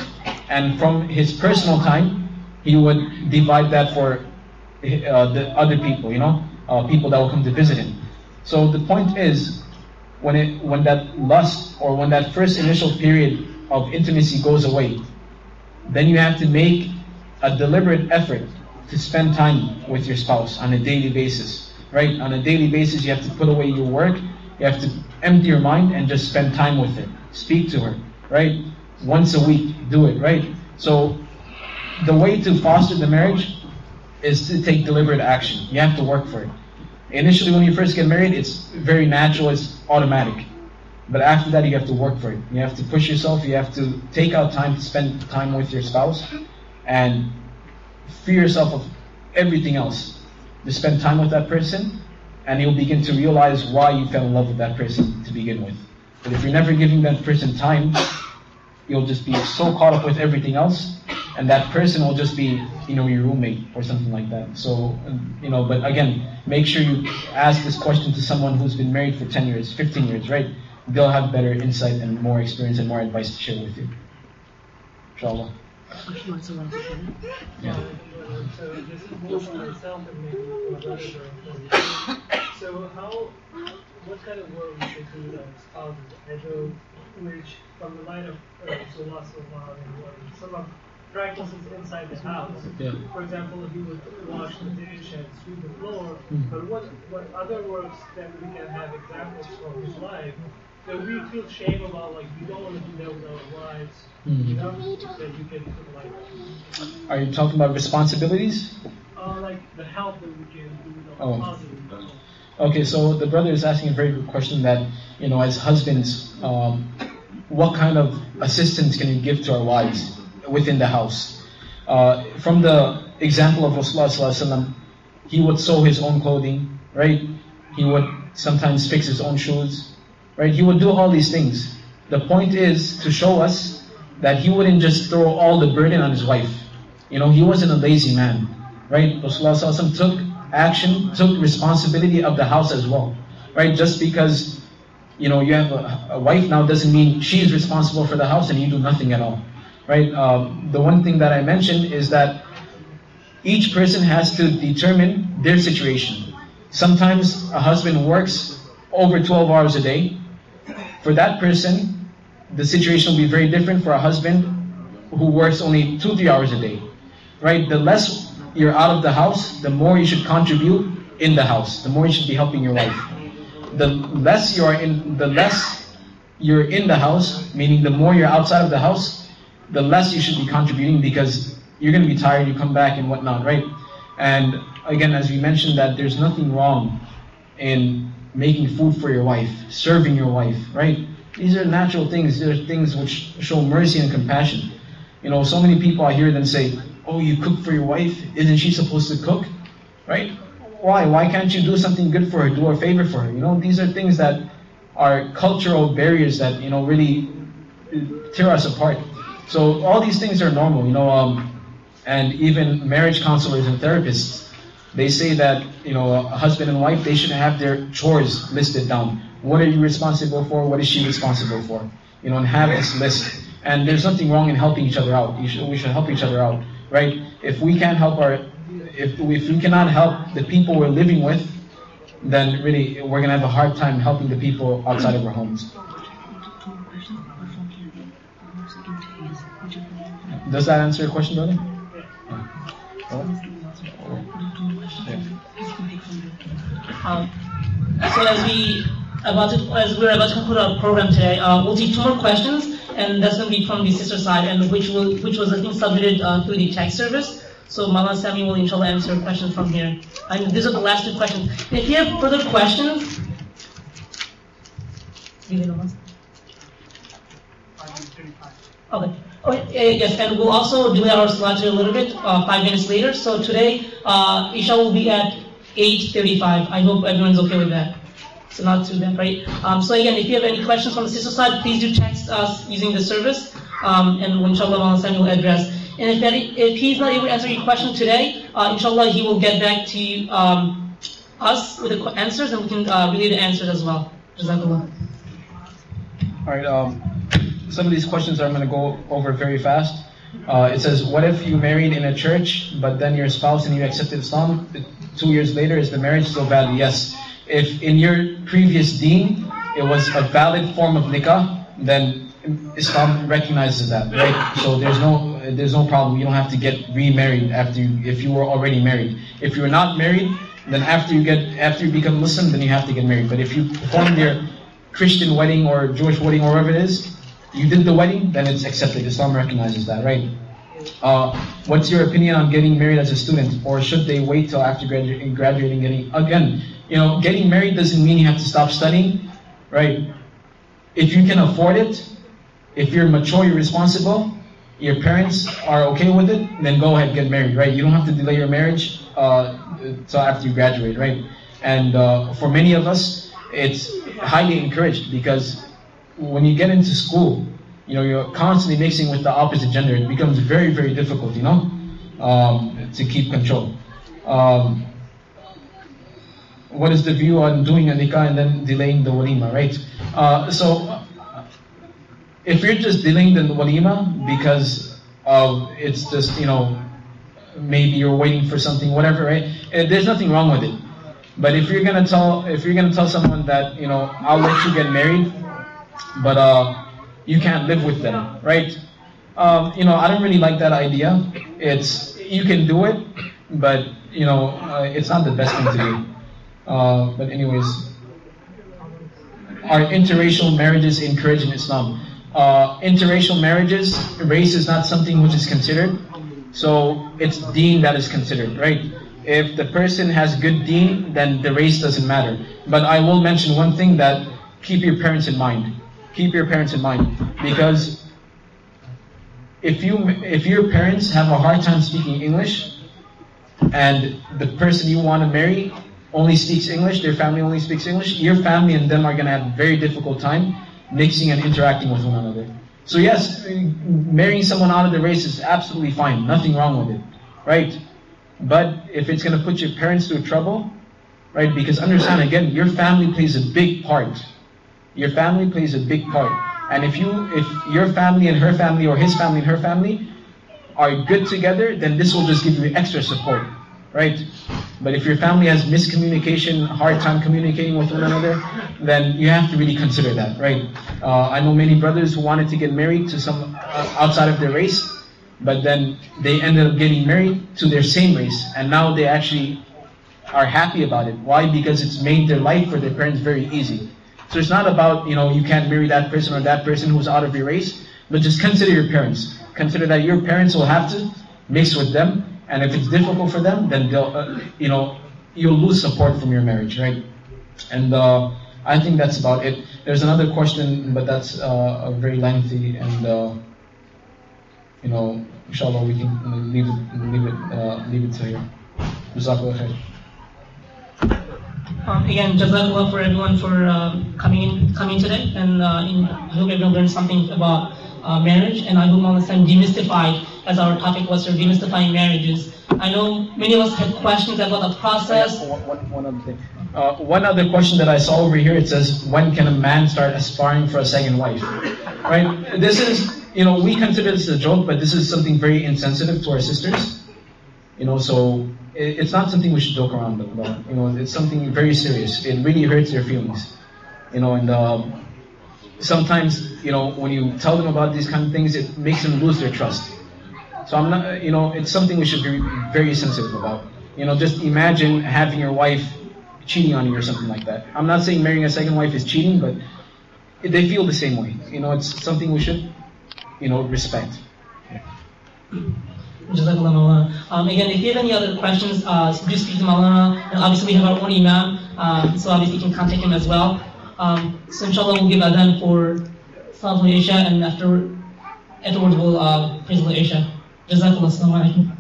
And from his personal time, he would divide that for the other people, people that will come to visit him. So the point is, when that lust, or when that first initial period of intimacy goes away, then you have to make a deliberate effort to spend time with your spouse on a daily basis, right? On a daily basis, you have to put away your work, you have to empty your mind and just spend time with her, speak to her, right? Once a week, do it, right? So the way to foster the marriage is to take deliberate action. You have to work for it. Initially, when you first get married, it's very natural, it's automatic. But after that, you have to work for it. You have to push yourself. You have to take out time to spend time with your spouse and free yourself of everything else. To spend time with that person, and you'll begin to realize why you fell in love with that person to begin with. But if you're never giving that person time, you'll just be so caught up with everything else, and that person will just be, your roommate or something like that. So, but again, make sure you ask this question to someone who's been married for 10 years, 15 years, right? They'll have better insight and more experience and more advice to share with you. Inshallah. Yeah. So just more for myself and maybe for others. So what kind of work we should do with our spouses, which from the light of Rasulullah and some of practices inside the house. Yeah. For example, if you would wash the dish and sweep the floor, but what other works that we can have examples from his life that we feel shame about, like we don't want to do that with our wives, that you can put like. Are you talking about responsibilities? Like the help that we can do with our spouses. Okay, so the brother is asking a very good question that, as husbands, what kind of assistance can you give to our wives within the house? From the example of Rasulullah, he would sew his own clothing, right? He would sometimes fix his own shoes, right? He would do all these things. The point is to show us that he wouldn't just throw all the burden on his wife. He wasn't a lazy man, right? Rasulullah took action, took responsibility of the house as well, right? Just because, you have a wife now doesn't mean she's responsible for the house and you do nothing at all, right? The one thing that I mentioned is that each person has to determine their situation. Sometimes a husband works over 12 hours a day. For that person, the situation will be very different for a husband who works only 2-3 hours a day, right? The less you're out of the house, the more you should contribute in the house. The more you should be helping your wife. The less you're in the house, meaning the more you're outside of the house, the less you should be contributing, because you're going to be tired, you come back and whatnot, right? And again, as we mentioned, that there's nothing wrong in making food for your wife, serving your wife, right? These are natural things. These are things which show mercy and compassion. So many people, I hear them say, oh, you cook for your wife? Isn't she supposed to cook? Right? Why? Why can't you do something good for her? Do a favor for her? These are things that are cultural barriers that, really tear us apart. So all these things are normal, and even marriage counselors and therapists, they say that, a husband and wife, they should have their chores listed down. What are you responsible for? What is she responsible for? And have this list. And there's nothing wrong in helping each other out. We should help each other out, right? If we can't help if we cannot help the people we're living with, then really we're gonna have a hard time helping the people outside of our homes. Does that answer your question, brother? So as we're about to conclude our program today, we'll take 2 more questions, and that's going to be from the sister side, and which was I think submitted through the text service. So Maulana Saami will inshallah answer questions from here. And these are the last 2 questions. If you have further questions, okay. Oh, yes, and we'll also delay our slideshow a little bit, 5 minutes later. So today, Isha will be at 8:35. I hope everyone's okay with that. So not too bad, right? So again, if you have any questions from the sister side, please do text us using the service, and inshallah Maulana Saami will address. And if he's not able to answer your question today, inshallah he will get back to us with the answers, and we can relay the answers as well. Jazakallah. All right. Some of these questions I'm going to go over very fast. It says, what if you married in a church, but then your spouse and you accepted Islam 2 years later? Is the marriage still valid? Yes. If in your previous deen it was a valid form of nikah, then Islam recognizes that, right? So there's no problem. You don't have to get remarried if you were already married. If you're not married, then after you become Muslim, then you have to get married. But if you performed your Christian wedding or Jewish wedding or whatever it is, you did the wedding, then it's accepted. Islam recognizes that, right? What's your opinion on getting married as a student, or should they wait till after graduating? Getting married doesn't mean you have to stop studying, right? if you can afford it, if you're mature, you're responsible, your parents are okay with it, then go ahead, get married, right? You don't have to delay your marriage till after you graduate, right? And for many of us, it's highly encouraged, because when you get into school, you're constantly mixing with the opposite gender. It becomes very, very difficult, to keep control. What is the view on doing a nikah and then delaying the walima, right? So if you're just delaying the walima because it's just, maybe you're waiting for something, whatever, right? There's nothing wrong with it. But if you're gonna tell someone that, I'll let you get married, but you can't live with them, right? I don't really like that idea. You can do it, but it's not the best thing to do. But anyways, are interracial marriages encouraged in Islam? Interracial marriages, race is not something which is considered, so it's deen that is considered, right? If the person has good deen, then the race doesn't matter. But I will mention one thing, that keep your parents in mind. Keep your parents in mind, because if your parents have a hard time speaking English, and the person you want to marry only speaks English, their family only speaks English, your family and them are going to have a very difficult time mixing and interacting with one another. So yes, marrying someone out of the race is absolutely fine, nothing wrong with it, right? But if it's going to put your parents through trouble, right? Because understand, again, your family plays a big part. Your family plays a big part. And if your family and her family, or his family and her family, are good together, then this will just give you extra support, right? But if your family has miscommunication, hard time communicating with one another, then you have to really consider that, right? I know many brothers who wanted to get married to some outside of their race, but then they ended up getting married to their same race, and now they actually are happy about it. Why? Because it's made their life for their parents very easy. So it's not about, you can't marry that person or that person who's out of your race, but just consider your parents. Consider that your parents will have to mix with them, and if it's difficult for them, then they'll, you'll lose support from your marriage, right? And I think that's about it. There's another question, but that's very lengthy, and inshallah we can leave it to here. Jazakallah khair. Again, jazakallah for everyone for coming today, and I hope everyone learned something about marriage, and I hope Maulana Saami demystified, as our topic was, demystifying marriages. I know many of us had questions about the process. One other thing. One other question that I saw over here, it says, when can a man start aspiring for a second wife? Right? This is, we consider this a joke, but this is something very insensitive to our sisters. So it's not something we should joke around about. It's something very serious. It really hurts their feelings. And sometimes, when you tell them about these kind of things, it makes them lose their trust. So I'm not, it's something we should be very sensitive about. Just imagine having your wife cheating on you or something like that. I'm not saying marrying a second wife is cheating, but they feel the same way. It's something we should, respect. Jazakallah Maulana. Again, if you have any other questions, do speak to Maulana. And obviously we have our own Imam, so obviously you can contact him as well. So inshallah we'll give adhan for Salatul Isha, and afterwards we'll praise the Isha. Jazakallah. Assalamu alaikum.